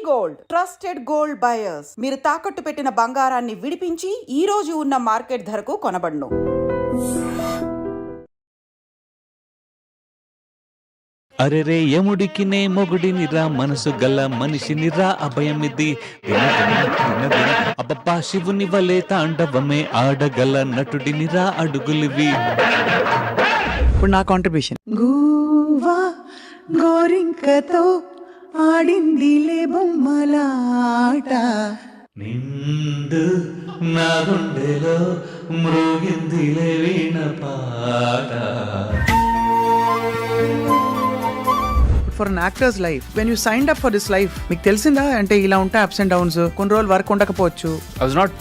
Gold trusted gold buyers. మీరు తాకట్టు పెట్టిన బంగారాన్ని విడిపించి ఈ రోజు ఉన్న మార్కెట్ ధరకు కొనబడును. అరెరే యముడికి నే మొగుడినిరా, మనసు గల మనిషినిరా, అభయమిది అబ్బబ్బా శివుని వలే తాండవమే ఆడగల నటుడినిరా, అడుగులివి. ఇప్పుడు నా కాంట్రిబ్యూషన్. గూవా గోరింకతో ఆడిందిలే బొమ్మలాట, నిండు నా గుండెలో మృగిందిలే వీణ పాట. For an actor's life, when you signed up for this life, మీకు తెలిసిందా అంటే ఇలా ఉంటాయి అప్స్ అండ్ డౌన్స్, కొన్ని రోజులు వర్క్ ఉండకపోవచ్చు. ఐ వాజ్ నాట్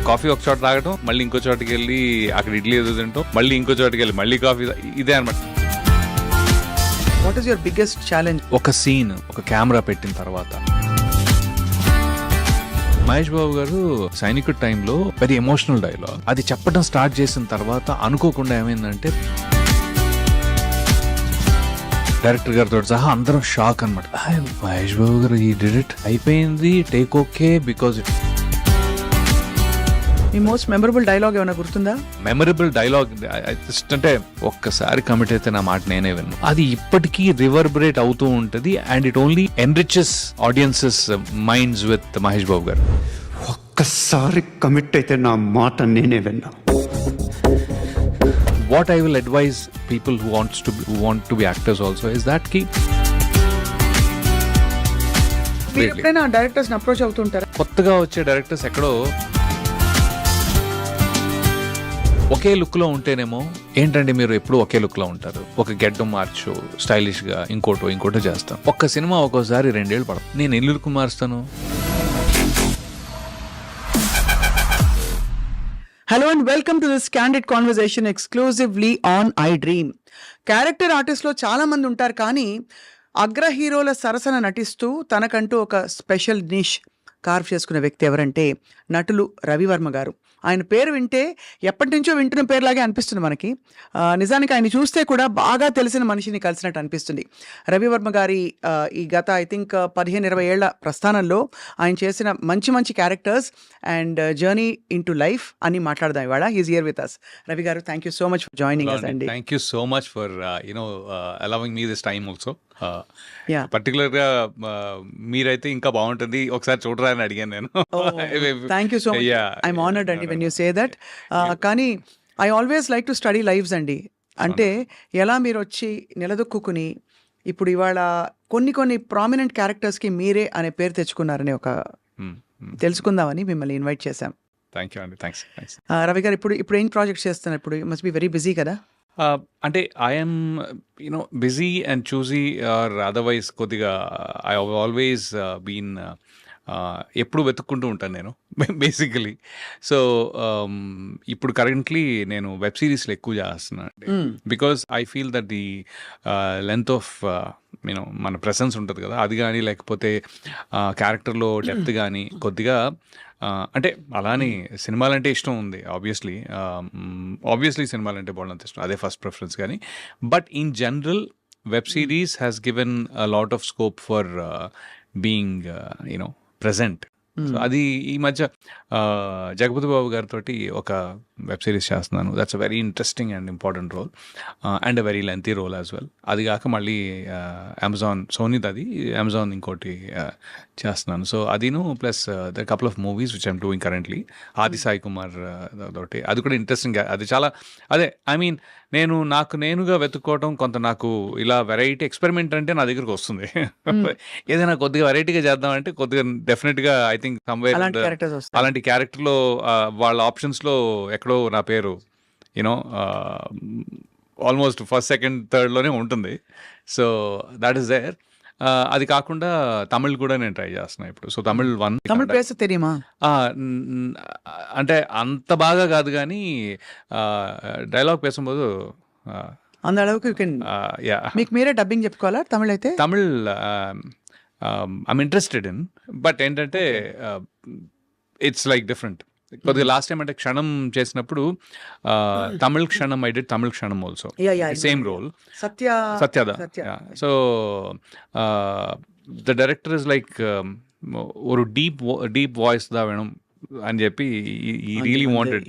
కాఫీ ఒక చోట తాగటం, మళ్ళీ ఇంకో చోటకి వెళ్ళి అక్కడ ఇడ్లీ ఏదో తింటాం, మళ్ళీ ఇంకో చోటకి వెళ్ళి మళ్ళీ కాఫీ, ఇదే అనమాట. What is your biggest challenge? ఒక సీన్, ఒక కెమెరా పెట్టిన తర్వాత మహేష్ బాబు గారు సైనికుడి టైంలో వెరీ ఎమోషనల్ డైలాగ్ అది చెప్పడం స్టార్ట్ చేసిన తర్వాత అనుకోకుండా ఏమైందంటే డైరెక్టర్ గారితో సహా అందరం షాక్ అనమాట. మహేష్ బాబు గారు ఈ డిడ్ ఇట్, అయిపోయింది, take okay, because it. Me most memorable dialogue ఏమైనా గుర్తుందా? మెమరబుల్ డైలాగ్ జస్ట్ అంటే ఒక్కసారి కమిట్ అయితే నా మాట నేనే విన్నాను, అది ఇప్పటికీ రివర్బరేట్ అవుతూ ఉంటుంది. And it only enriches audiences minds with Mahesh Babu garu. ఒక్కసారి కమిట్ అయితే నా మాట నేనే విన్నా. What I will advise people who want to be actors also is that మీరు ఎప్పుడైనా డైరెక్టర్స్ అప్రోచ్ అవుతుంటారా? కొత్తగా వచ్చే డైరెక్టర్స్ ఎక్కడో ఒకే లుక్ లో ఉంటేనేమో ఏంటంటే మీరు ఎప్పుడు ఒకే లుక్ లో ఉంటారు, ఒక గెడ్డం మార్చు, స్టైలిష్ గా ఇంకోటో చేస్తాం. ఒక్క సినిమా ఒక్కోసారి 2 ఏళ్ళు పడుతుంది. నేను ఎన్ని లుక్ మారుస్తాను? Hello and welcome to this candid conversation exclusively on iDream. Character ఆర్టిస్ట్లో చాలా మంది ఉంటారు, కానీ అగ్ర హీరోల సరసన నటిస్తూ తనకంటూ ఒక స్పెషల్ నిష్ కార్వ్ చేసుకునే వ్యక్తి ఎవరంటే నటులు రవివర్మ గారు. ఆయన పేరు వింటే ఎప్పటి నుంచో వింటున్న పేరులాగే అనిపిస్తుంది మనకి. నిజానికి ఆయన చూస్తే కూడా బాగా తెలిసిన మనిషిని కలిసినట్టు అనిపిస్తుంది. రవివర్మ గారి ఈ గత ఐ థింక్ 15-20 ఏళ్ల ప్రస్థానంలో ఆయన చేసిన మంచి characters and journey into life అని మాట్లాడదాం ఇవాళ. He's here with us. Ravi garu, thank you so much for joining us అండి. Thank you so much for allowing me this time also. Yeah. పర్టికులర్గా మీరైతే ఇంకా బాగుంటుంది, ఒకసారి చూడరా అని అడిగాను నేను. Thank you so much. I'm honoured అండి వెన్ యూ సే దట్. కానీ I always like to study lives అండి. అంటే ఎలా మీరు వచ్చి నిలదొక్కుని ఇప్పుడు ఇవాళ కొన్ని ప్రామినెంట్ క్యారెక్టర్స్కి మీరే అనే పేరు తెచ్చుకున్నారని ఒక తెలుసుకుందామని మిమ్మల్ని ఇన్వైట్ చేశాం. థ్యాంక్ యూ అండి, థ్యాంక్స్. రవి గారు, ఇప్పుడు ఏం ప్రాజెక్ట్స్ చేస్తున్నారు? ఇప్పుడు మస్ట్ బి వెరీ బిజీ కదా? అంటే I'm busy and choosy or otherwise కొద్దిగా ఐ ఆల్వేస్ బీన్ ఎప్పుడు వెతుక్కుంటూ ఉంటాను నేను బేసికలీ. సో ఇప్పుడు కరెంట్లీ నేను వెబ్ సిరీస్లో ఎక్కువ చేస్తున్నాను అండి, because I feel that the length of మన ప్రెసెన్స్ ఉంటుంది కదా, అది కానీ లేకపోతే క్యారెక్టర్లో డెప్త్ కానీ కొద్దిగా అంటే అలానే సినిమాలంటే ఇష్టం ఉంది ఆబ్వియస్లీ సినిమాలంటే బాగుంది ఇష్టం, అదే ఫస్ట్ ప్రిఫరెన్స్. కానీ but in general web series has given a lot of scope for being present. So అది ఈ మధ్య జగపతి బాబు గారితో ఒక వెబ్ సిరీస్ చేస్తున్నాను. That's a very interesting and important role and a very lengthy role as well. అది కాక మళ్ళీ Amazon సోనీది, అది అమెజాన్ ఇంకోటి చేస్తున్నాను. సో అదిను plus the couple of movies which I'm doing currently. Aadi Sai Kumar తోటి, అది కూడా ఇంట్రెస్టింగ్. అది చాలా ఐ మీన్ నేను నేనుగా వెతుక్కోవడం, కొంత నాకు ఇలా వెరైటీ ఎక్స్పెరిమెంట్ అంటే నా దగ్గరకు వస్తుంది. ఏదైనా కొద్దిగా వెరైటీగా చేద్దామంటే కొద్దిగా డెఫినెట్గా ఐ థింక్ సమ్వేర్ అలాంటి క్యారెక్టర్లో వాళ్ళ ఆప్షన్స్లో ఎక్కడో నా పేరు ఆల్మోస్ట్ ఫస్ట్, సెకండ్, థర్డ్లోనే ఉంటుంది. So that is there. అది కాకుండా తమిళ్ కూడా నేను ట్రై చేస్తున్నాను ఇప్పుడు. సో తమిళ్ పేస తెలియమా అంటే అంత బాగా కాదు, కానీ డైలాగ్ పేసుம்போదు అంద அளவுக்கு మీకు మీరే డబ్బింగ్ చెప్పుకోవాలా? తమిళ్ అయితే Tamil I'm interested in, but ఏంటంటే ఇట్స్ లైక్ డిఫరెంట్. కొద్దిగా లాస్ట్ టైం అంటే క్షణం చేసినప్పుడు Tamil Kshanam I did Tamil Kshanam also same role సత్యద so the director is like ஒரு డీప్ వాయిస్ దా వేణం అని చెప్పి ఈ రియలీ వాంటెడ్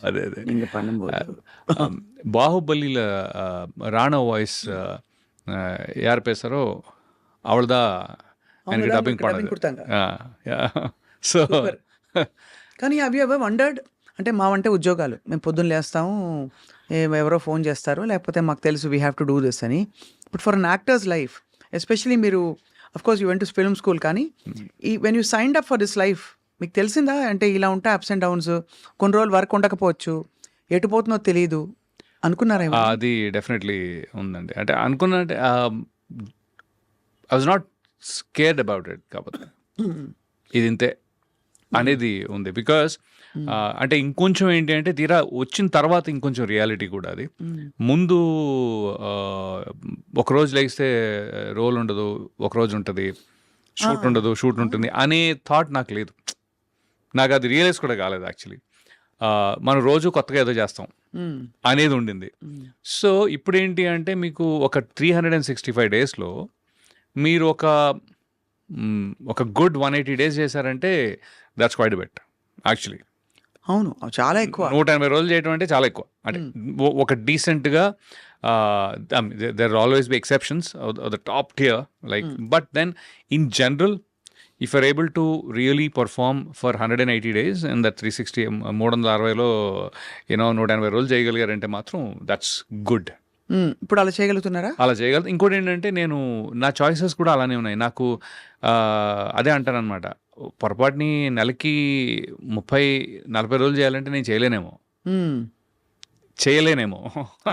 అదే బాహుబలిల రాణా వాయిస్ యార్ పేసారో అవళదా ఆయనకి డబ్బింగ్ పడదు. సో కానీ అవి ఎవరు వండర్డ్ అంటే మావంటే ఉద్యోగాలు మేము పొద్దున్న లేస్తాము, ఎవరో ఫోన్ చేస్తారు, లేకపోతే మాకు తెలుసు we have to do this అని. But for an actor's life especially మీరు of course you went to film school, కానీ ఈ when you signed up for this life మీకు తెలిసిందా అంటే ఇలా ఉంటాయి అప్స్ అండ్ డౌన్స్, కొన్ని రోజులు వర్క్ ఉండకపోవచ్చు, ఎటు పోతుందో తెలియదు అనుకున్నారా? అది డెఫినెట్లీ ఉందండి. అంటే అనుకున్నా అంటే I was not scared about it, కాకపోతే ఇది ఇంతే అనేది ఉంది. బికాస్ అంటే ఇంకొంచెం ఏంటి అంటే తీరా వచ్చిన తర్వాత ఇంకొంచెం రియాలిటీ కూడా అది. ముందు ఒకరోజు లేస్తే రోల్ ఉండదు, ఒకరోజు ఉంటుంది, షూట్ ఉండదు, షూట్ ఉంటుంది అనే థాట్ నాకు లేదు. నాకు అది రియలైజ్ కూడా కాలేదు యాక్చువల్లీ. మనం రోజు కొత్తగా ఏదో చేస్తాం అనేది ఉండింది. సో ఇప్పుడు ఏంటి అంటే మీకు ఒక 365 daysలో మీరు ఒక గుడ్ 180 days చేశారంటే దట్స్ క్వైట్ బెట్ యాక్చువల్లీ. అవును, చాలా ఎక్కువ. 180 రోజులు చేయడం అంటే చాలా ఎక్కువ. అంటే ఒక డీసెంట్గా there always be exceptions the top tier like, but then in general if you're able to really perform for 180 days and that 360లో 180 రోజులు చేయగలిగారంటే మాత్రం దట్స్ గుడ్. ఇప్పుడు అలా చేయగలుగుతున్నారా? అలా చేయగలుగుతా. ఇంకోటి ఏంటంటే నా చాయిసెస్ కూడా అలానే ఉన్నాయి. నాకు అదే అంటానన్నమాట, పొరపాటుని నెలకి 30-40 రోజులు చేయాలంటే నేను చేయలేనేమో.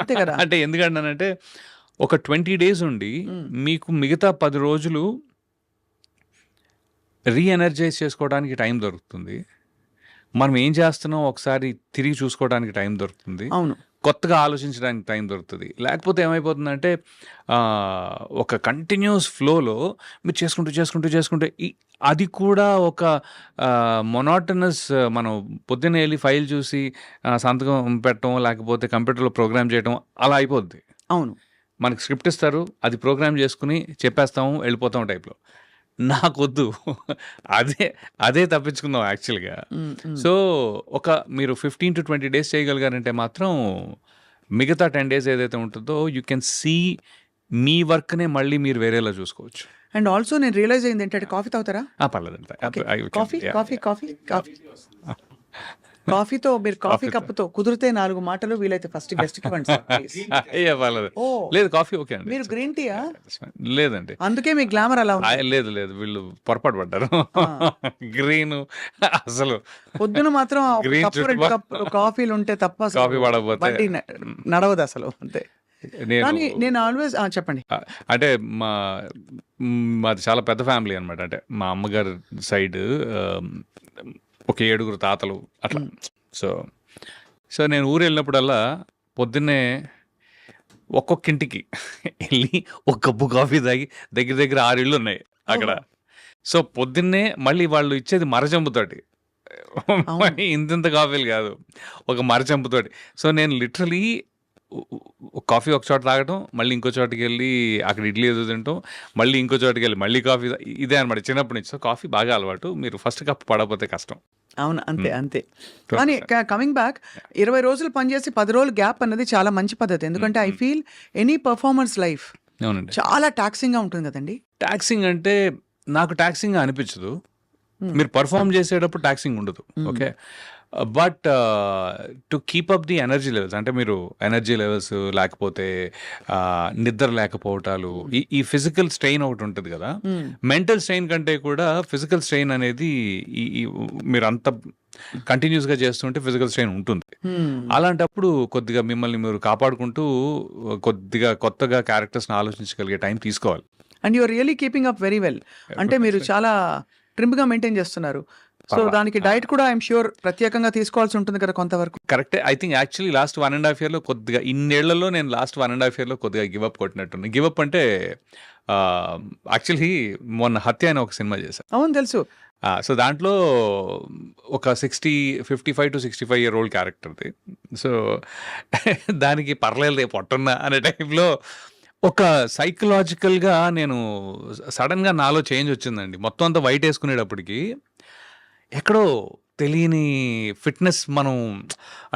అంతే కదా. అంటే ఎందుకంటానంటే ఒక 20 days ఉండి మీకు మిగతా 10 రోజులు రీఎనర్జైజ్ చేసుకోవడానికి టైం దొరుకుతుంది. మనం ఏం చేస్తున్నాం ఒకసారి తిరిగి చూసుకోవడానికి టైం దొరుకుతుంది. అవును, కొత్తగా ఆలోచించడానికి టైం దొరుకుతుంది. లేకపోతే ఏమైపోతుందంటే ఒక కంటిన్యూస్ ఫ్లోలో మీరు చేసుకుంటూ అది కూడా ఒక మొనాటనస్, మనం పొద్దున్న వెళ్ళి ఫైల్ చూసి సంతకం పెట్టడం, లేకపోతే కంప్యూటర్లో ప్రోగ్రామ్ చేయడం అలా అయిపోద్ది. అవును, మనకి స్క్రిప్ట్ ఇస్తారు, అది ప్రోగ్రామ్ చేసుకుని చెప్పేస్తాము, వెళ్ళిపోతాం టైప్లో. నాకొద్దు, అదే తప్పించుకుందాం యాక్చువల్గా. సో మీరు 15 to 20 days చేయగలిగారంటే మాత్రం మిగతా 10 days ఏదైతే ఉంటుందో యూ కెన్ సీ మీ వర్క్నే మళ్ళీ మీరు వేరేలా చూసుకోవచ్చు. అండ్ ఆల్సో నేను రియలైజ్ అయింది ఏంటంటే కాఫీ తాగుతారా? పర్లేదంట. కాఫీతో మీరు కాఫీ కప్పుతో కుదిరితే 4 మాటలు, వీలైతే ఫస్ట్ గెస్ట్ కి ఇవ్వండి సార్, ప్లీజ్. లేదు, కాఫీ ఓకే అండి. మీరు గ్రీన్ టీయా? లేదండి, అందుకే మీ గ్లామర్ అలా ఉంది. లేదు వీళ్ళు పొరపాటు పడ్డారు. గ్రీన్ అసలు పొద్దున మాత్రం కాఫీలు ఉంటే తప్ప కాఫీ పడకపోతే నడవదు అసలు. అంతే. నేను ఆల్వేస్ చెప్పండి. అంటే మాది చాలా పెద్ద ఫ్యామిలీ అనమాట. అంటే మా అమ్మగారి సైడ్ ఒక 7 తాతలు అట్లా. సో నేను ఊరు వెళ్ళినప్పుడల్లా పొద్దున్నే ఒక్కొక్క ఇంటికి వెళ్ళి ఒక కప్పు కాఫీ తాగి దగ్గర 6 ఇళ్ళు ఉన్నాయి అక్కడ. సో పొద్దున్నే మళ్ళీ వాళ్ళు ఇచ్చేది మరచెంపుతోటి, ఇంత కాఫీలు కాదు, ఒక మరచెంపుతోటి. సో నేను లిటరలీ కాఫీ ఒక చోట తాగటం, మళ్ళీ ఇంకో చోటుకి వెళ్ళి అక్కడ ఇడ్లీ ఏదో తింటాం, మళ్ళీ ఇంకో చోటుకి వెళ్ళి మళ్ళీ కాఫీ. ఇదే అనమాట చిన్నప్పటి నుంచి. సో కాఫీ బాగా అలవాటు. మీరు ఫస్ట్ కప్ పడకపోతే కష్టం. అవును, అంతే. కానీ కమింగ్ బ్యాక్, 20 రోజులు పనిచేసి 10 రోజులు గ్యాప్ అన్నది చాలా మంచి పద్ధతి. ఎందుకంటే I feel any performance life చాలా టాక్సింగ్ గా ఉంటుంది కదండి. టాక్సింగ్ అంటే నాకు టాక్సింగ్ అనిపించదు. మీరు పర్ఫార్మ్ చేసేటప్పుడు టాక్సింగ్ ఉండదు, okay. But to keep up the energy levels, అంటే మీరు ఎనర్జీ లెవెల్స్ లేకపోతే నిద్ర లేకపోవటాలు, ఈ ఫిజికల్ స్ట్రెయిన్ ఒకటి ఉంటుంది కదా. మెంటల్ స్ట్రెయిన్ కంటే కూడా ఫిజికల్ స్ట్రెయిన్ అనేది మీరు అంత కంటిన్యూస్గా చేస్తుంటే ఫిజికల్ స్ట్రెయిన్ ఉంటుంది. అలాంటప్పుడు కొద్దిగా మిమ్మల్ని మీరు కాపాడుకుంటూ కొద్దిగా కొత్తగా క్యారెక్టర్స్ని ఆలోచించగలిగే టైం తీసుకోవాలి. And you're really keeping up very well. అంటే మీరు చాలా ట్రిమ్గా మెయింటైన్ చేస్తున్నారు. సో దానికి డైట్ కూడా ఐఎమ్ ష్యూర్ ప్రత్యేకంగా తీసుకోవాల్సి ఉంటుంది కదా కొంతవరకు. కరెక్టే. ఐ థింక్ యాక్చువల్లీ లాస్ట్ 1.5 ఇయర్‌లో కొద్దిగా ఇన్నేళ్లలో నేను లాస్ట్ 1.5 ఇయర్‌లో కొద్దిగా గివప్ కొట్టినట్టున్నా. గివప్ అంటే యాక్చువల్లీ మొన్న 'హత్య' అనే ఒక సినిమా చేశా. అవును తెలుసు. సో దాంట్లో ఒక 55-65 ఇయర్ ఓల్డ్ క్యారెక్టర్ది. సో దానికి పర్లేదు పొట్టున్నా అనే టైంలో ఒక సైకలాజికల్గా నేను సడన్గా నాలో చేంజ్ వచ్చిందండి. మొత్తం అంతా వైట్ వేసుకునేటప్పటికి ఎక్కడో తెలియని ఫిట్నెస్ మనం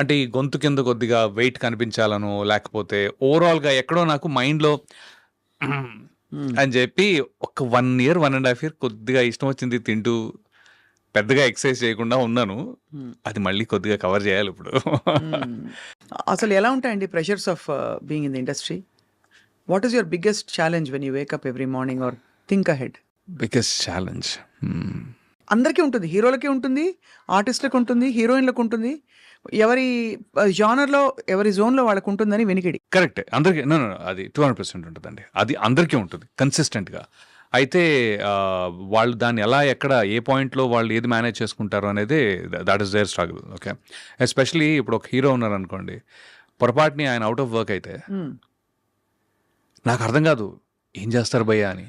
అంటే ఈ గొంతు కింద కొద్దిగా వెయిట్ కనిపించాలనో లేకపోతే ఓవరాల్గా ఎక్కడో నాకు మైండ్లో అని చెప్పి ఒక 1 ఇయర్ 1.5 ఇయర్ కొద్దిగా ఇష్టం వచ్చింది తింటూ పెద్దగా ఎక్సర్సైజ్ చేయకుండా ఉన్నాను. అది మళ్ళీ కొద్దిగా కవర్ చేయాలి ఇప్పుడు. అసలు ఎలా ఉంటాయండి pressures of being in the industry? What is your biggest challenge when you wake up every morning or think ahead? Biggest challenge అందరికీ ఉంటుంది, హీరోలకి ఉంటుంది, ఆర్టిస్టులకు ఉంటుంది, హీరోయిన్లకు ఉంటుంది, ఎవరి జానర్లో ఎవరి జోన్లో వాళ్ళకు ఉంటుందని వెనికిడి. కరెక్ట్. అందరికీ అది 200% ఉంటుందండి. అది అందరికీ ఉంటుంది కన్సిస్టెంట్గా. అయితే వాళ్ళు దాన్ని ఎలా ఎక్కడ ఏ పాయింట్లో వాళ్ళు ఏది మేనేజ్ చేసుకుంటారు అనేది that is their struggle. Okay, especially ఇప్పుడు ఒక హీరో ఉన్నారు అనుకోండి, పొరపాటుని ఆయన అవుట్ ఆఫ్ వర్క్ అయితే నాకు అర్థం కాదు ఏం చేస్తారు భయ్యా అని.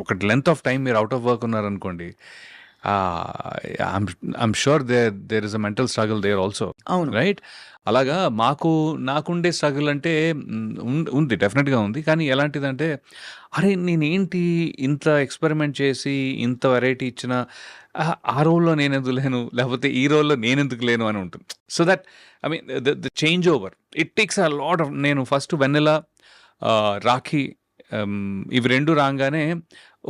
ఒక లెంత్ ఆఫ్ టైం మీరు అవుట్ ఆఫ్ వర్క్ ఉన్నారనుకోండి, I'm sure there is a mental struggle there also. అవును రైట్. అలాగా నాకుండే స్ట్రగుల్ అంటే ఉంది, డెఫినెట్గా ఉంది. కానీ ఎలాంటిదంటే అరే నేనేంటి ఇంత ఎక్స్పెరిమెంట్ చేసి ఇంత వెరైటీ ఇచ్చిన ఆ రోల్లో నేను ఎందుకు లేను, లేకపోతే ఈ రోల్లో నేను ఎందుకు లేను అని ఉంటుంది. So that I mean the change over it takes a lot of. నేను ఫస్ట్ వెన్నెల, రాఖీ ఇవి రెండు రాగానే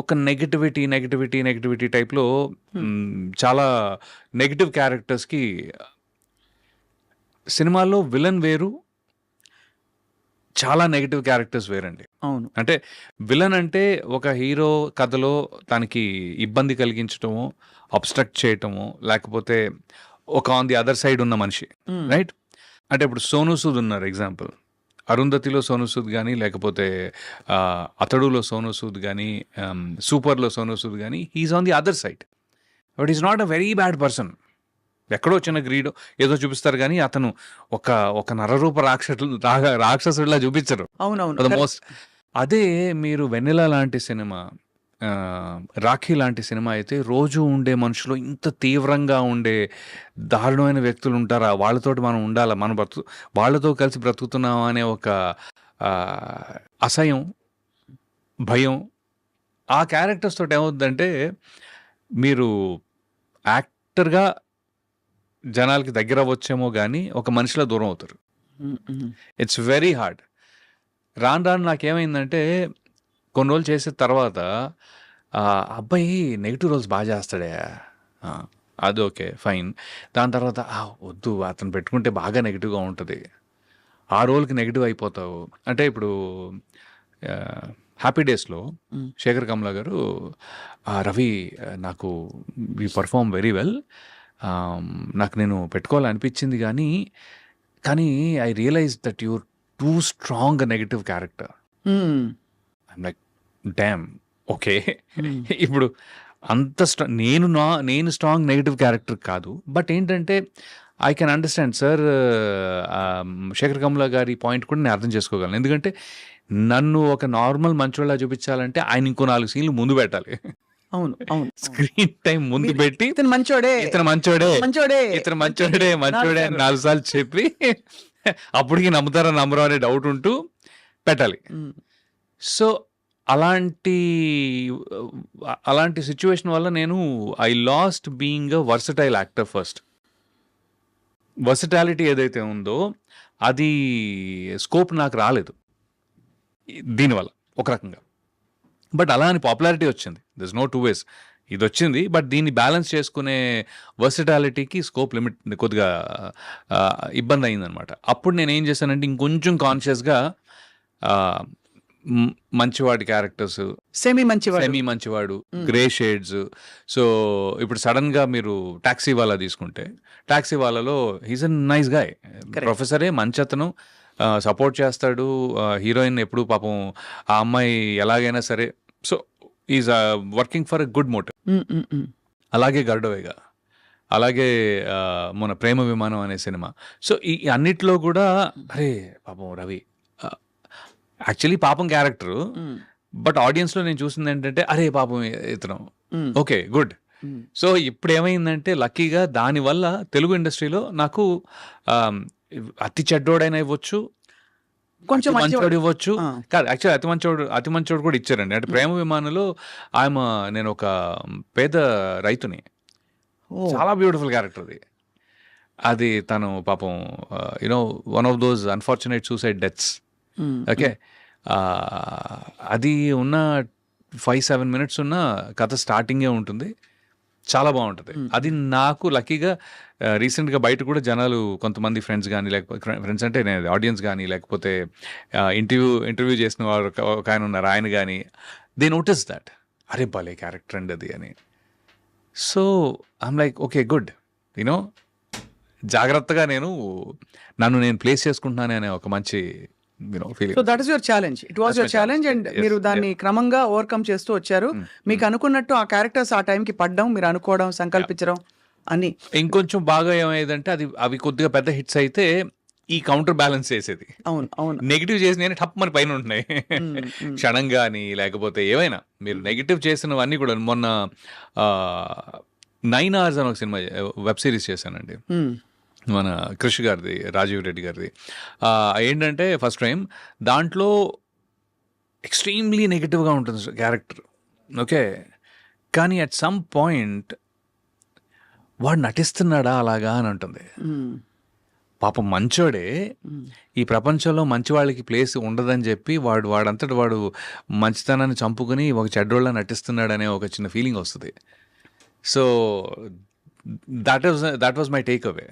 ఒక నెగిటివిటీ టైప్లో చాలా నెగిటివ్ క్యారెక్టర్స్కి సినిమాల్లో విలన్ వేరు, చాలా నెగిటివ్ క్యారెక్టర్స్ వేరండి. అవును. అంటే విలన్ అంటే ఒక హీరో కథలో తనకి ఇబ్బంది కలిగించటము, అబ్స్ట్రక్ట్ చేయటము, లేకపోతే ఒక ఆన్ ది అదర్ సైడ్ ఉన్న మనిషి. రైట్. అంటే ఇప్పుడు సోనూ సూద్ ఉన్నారు ఎగ్జాంపుల్. అరుంధతిలో సోనూ సూద్ కానీ, లేకపోతే అతడులో సోనూ సూద్ కానీ, సూపర్లో సోనూ సూద్ కానీ, he's on the other side. But is not a very bad person. ఎక్కడో చిన్న గ్రీడో ఏదో చూపిస్తారు కానీ అతను ఒక నరరూప రాక్షసుడిలా చూపించరు. అవునవును. మోస్ట్ అదే మీరు వెన్నెల లాంటి సినిమా, రాఖీ లాంటి సినిమా అయితే రోజు ఉండే మనుషులు ఇంత తీవ్రంగా ఉండే దారుణమైన వ్యక్తులు ఉంటారా, వాళ్ళతోటి మనం ఉండాలా, మనం వాళ్ళతో కలిసి బ్రతుకుతున్నాం అనే ఒక అసహ్యం, భయం ఆ క్యారెక్టర్స్ తోటి ఏమవుతుందంటే మీరు యాక్టర్గా జనాలకి దగ్గర అవ్వచ్చేమో కానీ ఒక మనిషిలో దూరం అవుతారు. It's very hard. రాను నాకేమైందంటే కొన్ని రోజులు చేసిన తర్వాత అబ్బాయి నెగిటివ్ రోల్స్ బాగా చేస్తాడే, అది ఓకే ఫైన్. దాని తర్వాత వద్దు అతను పెట్టుకుంటే బాగా నెగిటివ్గా ఉంటుంది, ఆ రోల్కి నెగిటివ్ అయిపోతావు. అంటే ఇప్పుడు హ్యాపీ డేస్లో శేఖర్ కమలా గారు, రవి నాకు యూ పర్ఫార్మ్ వెరీ వెల్, నాకు నేను పెట్టుకోవాలనిపించింది కానీ I realize that you're too strong negative character. I'm like damn okay. ఇప్పుడు అంత నేను స్ట్రాంగ్ నెగిటివ్ క్యారెక్టర్ కాదు, బట్ ఏంటంటే I can understand sir, Sekhar Kammula గారి పాయింట్ కూడా నేను అర్థం చేసుకోగలను. ఎందుకంటే నన్ను ఒక నార్మల్ మంచోళ్ళ చూపించాలంటే ఆయన ఇంకో 4 సీన్లు ముందు పెట్టాలి. అవును అవును. స్క్రీన్ టైం ముందు పెట్టి ఇతను మంచోడే ఇతను మంచోడే అని 4 సార్లు చెప్పి అప్పటికి నమ్మరో అనే డౌట్ ఉంటూ పెట్టాలి. సో అలాంటి సిచ్యువేషన్ వల్ల నేను I last being a versatile actor first. Versatility ఏదైతే ఉందో అది స్కోప్ నాకు రాలేదు దీనివల్ల ఒక రకంగా. బట్ అలా అని పాపులారిటీ వచ్చింది, దిస్ నో టూ వేస్. ఇది వచ్చింది, బట్ దీన్ని బ్యాలెన్స్ చేసుకునే వర్సటాలిటీకి స్కోప్ లిమిట్ కొద్దిగా ఇబ్బంది అయిందనమాట. అప్పుడు నేను ఏం చేశానంటే ఇంకొంచెం కాన్షియస్గా మంచివాడి క్యారెక్టర్స్, సెమీ మంచివాడు, గ్రే షేడ్స్. సో ఇప్పుడు సడన్గా మీరు టాక్సీ వాళ్ళ తీసుకుంటే, టాక్సీ వాళ్ళలో హీస్ అ నైస్ గాయ్, ప్రొఫెసరే, మంచి అతను, సపోర్ట్ చేస్తాడు హీరోయిన్ ఎప్పుడు, పాపం ఆ అమ్మాయి ఎలాగైనా సరే. So is working for a good motive. అలాగే గరుడవేగ, అలాగే మన ప్రేమ విమానం అనే సినిమా. సో ఈ అన్నిట్లో కూడా అరే పాపం రవి యాక్చువల్లీ పాపం క్యారెక్టరు, బట్ ఆడియన్స్లో నేను చూసింది ఏంటంటే అరే పాపం ఇతను ఓకే గుడ్. సో ఇప్పుడు ఏమైందంటే లక్కీగా దానివల్ల తెలుగు ఇండస్ట్రీలో నాకు అతి చెడ్డోడైనా ఇవ్వచ్చు, కొంచెం మంచోడు ఇవ్వచ్చు. ఆ. కాదు యాక్చువల్లీ అతి మంచోడు కూడా ఇచ్చారండి. అంటే ప్రేమ విమానంలో నేను ఒక పేద రైతుని, చాలా బ్యూటిఫుల్ క్యారెక్టర్ అది. అది తను పాపం you know one of those unfortunate suicide deaths. Okay, అది ఉన్న 5-7 minutes ఉన్న కథ స్టార్టింగే ఉంటుంది, చాలా బాగుంటుంది. అది నాకు లక్కీగా రీసెంట్గా బయట కూడా జనాలు కొంతమంది ఫ్రెండ్స్ కానీ, లేకపోతే ఫ్రెండ్స్ అంటే నేను ఆడియన్స్ కానీ, లేకపోతే ఇంటర్వ్యూ చేసిన వారు ఒక ఆయన ఉన్నారు, ఆయన కానీ దే నోటీస్ దట్ అరే భలే క్యారెక్టర్ అండి అది అని. So I'm like okay good, you know జాగ్రత్తగా నన్ను నేను ప్లేస్ చేసుకుంటున్నాను అనే ఒక మంచి so that is your challenge. It was your challenge and మీరు దాన్ని క్రమంగా ఓవర్కమ్ చేస్తూ వచ్చారు. మీకు అనుకున్నట్టు ఆ క్యారెక్టర్స్ ఆ టైంకి పడ్డం, మీరు అనుకోవడం, సంకల్పించడం అన్ని. ఇంకొంచెం బాగా ఏమైందంటే అవి కొద్దిగా పెద్ద హిట్స్ అయితే ఈ కౌంటర్ బ్యాలెన్స్ చేసేది. అవును అవును. నెగిటివ్ చేసిన టప్ మన పైన ఉంటున్నాయి క్షణం కానీ, లేకపోతే ఏవైనా మీరు నెగిటివ్ చేసినవన్నీ కూడా. మొన్న 9 hours అని ఒక సినిమా వెబ్ సిరీస్ చేశానండి, మన కృషి గారిది, రాజీవ్ రెడ్డి గారిది. ఏంటంటే ఫస్ట్ టైం దాంట్లో ఎక్స్ట్రీమ్లీ నెగిటివ్గా ఉంటుంది క్యారెక్టర్. ఓకే, కానీ అట్ సమ్ పాయింట్ వాడు నటిస్తున్నాడా అలాగా అని ఉంటుంది. పాపం మంచోడే, ఈ ప్రపంచంలో మంచి వాళ్ళకి ప్లేస్ ఉండదని చెప్పి వాడంతటి వాడు మంచితనాన్ని చంపుకుని ఒక చెడ్డోళ్ళ నటిస్తున్నాడనే ఒక చిన్న ఫీలింగ్ వస్తుంది. So that was my takeaway.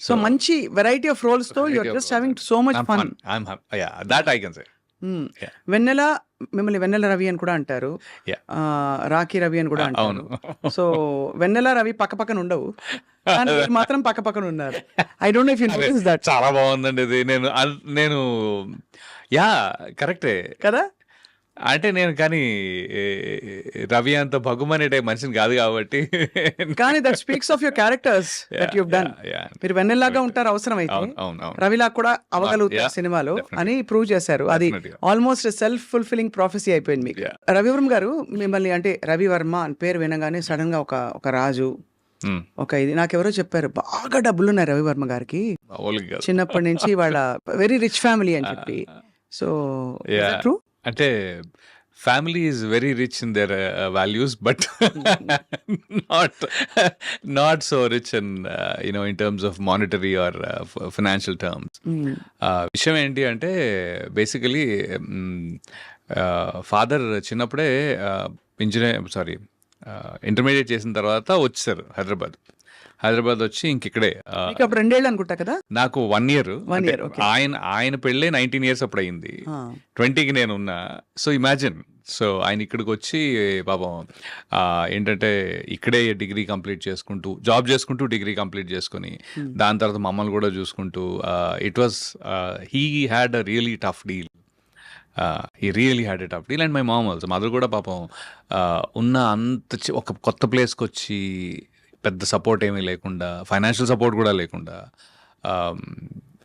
So మంచి వెరైటీ ఆఫ్ రోల్స్ తో you are just having so much fun. Yeah, that I can say. Yeah. Vennela, మిమ్మల్ని వెన్నెల రవి అని కూడా అంటారు, Yeah. రాఖీ రవి అని కూడా అంటారు. సో వెన్నెల రవి పక్క పక్కన ఉండవు, కానీ మీరు మాత్రం పక్క పక్కన ఉన్నారు. I don't know if you notice that. చాలా బాగుందండి ఇది. నేను యా కరెక్టే కదా. అంటే నేను కానీ రవి అంత భగుమనే టైప్ మనిషిని కాదు కాబట్టి. కానీ that speaks of your characters that you have done. మీరు వెన్నెల్లాగా ఉంటారు అవసరం అయితే, రవిలా కూడా అవ్వగలుగుతారు సినిమాలో అని ప్రూవ్ చేశారు. అది ఆల్మోస్ట్ సెల్ఫ్ ఫుల్ఫిల్లింగ్ ప్రాఫెసీ అయిపోయింది మీకు. రవివర్మ గారు మిమ్మల్ని, అంటే రవివర్మ అని పేరు వినగానే సడన్ గా ఒక రాజు, ఒక ఇది నాకెవరో చెప్పారు, బాగా డబ్బులు ఉన్నాయి రవివర్మ గారికి చిన్నప్పటి నుంచి, వాళ్ళ వెరీ రిచ్ ఫ్యామిలీ అని చెప్పి. So true? అంటే family is very rich in their values, but not so rich in in terms of monetary or financial terms. విషయం ఏంటి అంటే బేసికలీ ఫాదర్ చిన్నప్పుడే ఇంటర్మీడియట్ చేసిన తర్వాత వచ్చారు హైదరాబాద్ వచ్చి ఇంకిక్కడే. అప్పుడు 2 ఏళ్ళు అనుకుంటా కదా. నాకు 1 year. Okay. ఆయన పెళ్ళే 19 years అప్పుడు అయింది, 20కి నేను ఉన్నా. So imagine. సో ఆయన ఇక్కడికి వచ్చి పాపం ఏంటంటే ఇక్కడే డిగ్రీ కంప్లీట్ చేసుకుంటూ, జాబ్ చేసుకుంటూ డిగ్రీ కంప్లీట్ చేసుకుని, దాని తర్వాత మమ్మల్ని కూడా చూసుకుంటూ, it was he had a really tough deal. He really had a tough deal. And my mom also, mother కూడా పాపం ఉన్న అంత ఒక కొత్త ప్లేస్కి వచ్చి పెద్ద సపోర్ట్ ఏమీ లేకుండా, ఫైనాన్షియల్ సపోర్ట్ కూడా లేకుండా.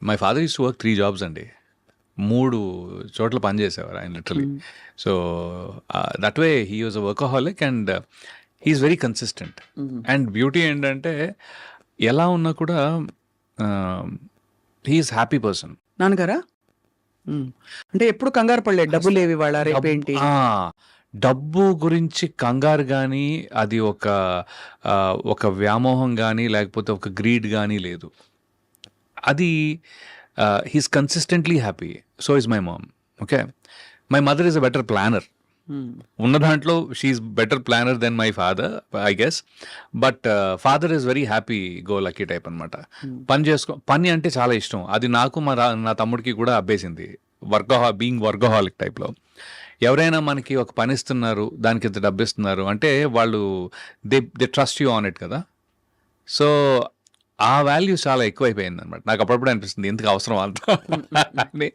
My father use to work 3 jobs అండి, 3 చోట్ల పనిచేసేవారు ఆయన literally. So that way he was a workaholic and he's very consistent. And beauty ఏంటంటే ఎలా ఉన్నా కూడా హీఈస్ హ్యాపీ పర్సన్. నాన్నగారా అంటే ఎప్పుడు కంగారు పడలేదు, డబ్బులు ఏవి వాళ్ళ రేపేంటి, డబ్బు గురించి కంగారు కానీ, అది ఒక వ్యామోహం కానీ, లేకపోతే ఒక గ్రీడ్ కానీ లేదు. అది he's consistently happy. So is my mom. Okay, my mother is a better planner. ఉన్న దాంట్లో she's better planner than my father I guess. But father is very happy go lucky type అనమాట. పని అంటే చాలా ఇష్టం. అది నాకు నా తమ్ముడికి కూడా అబ్బేసింది, బీయింగ్ వర్కహాలిక్ టైప్లో. ఎవరైనా మనకి ఒక పని ఇస్తున్నారు, దానికి ఇంత డబ్బు ఇస్తున్నారు అంటే వాళ్ళు they trust you on it కదా. సో ఆ వాల్యూ చాలా ఎక్కువైపోయింది అనమాట. నాకు అప్పుడప్పుడు అనిపిస్తుంది ఎందుకు అవసరం అంత అని.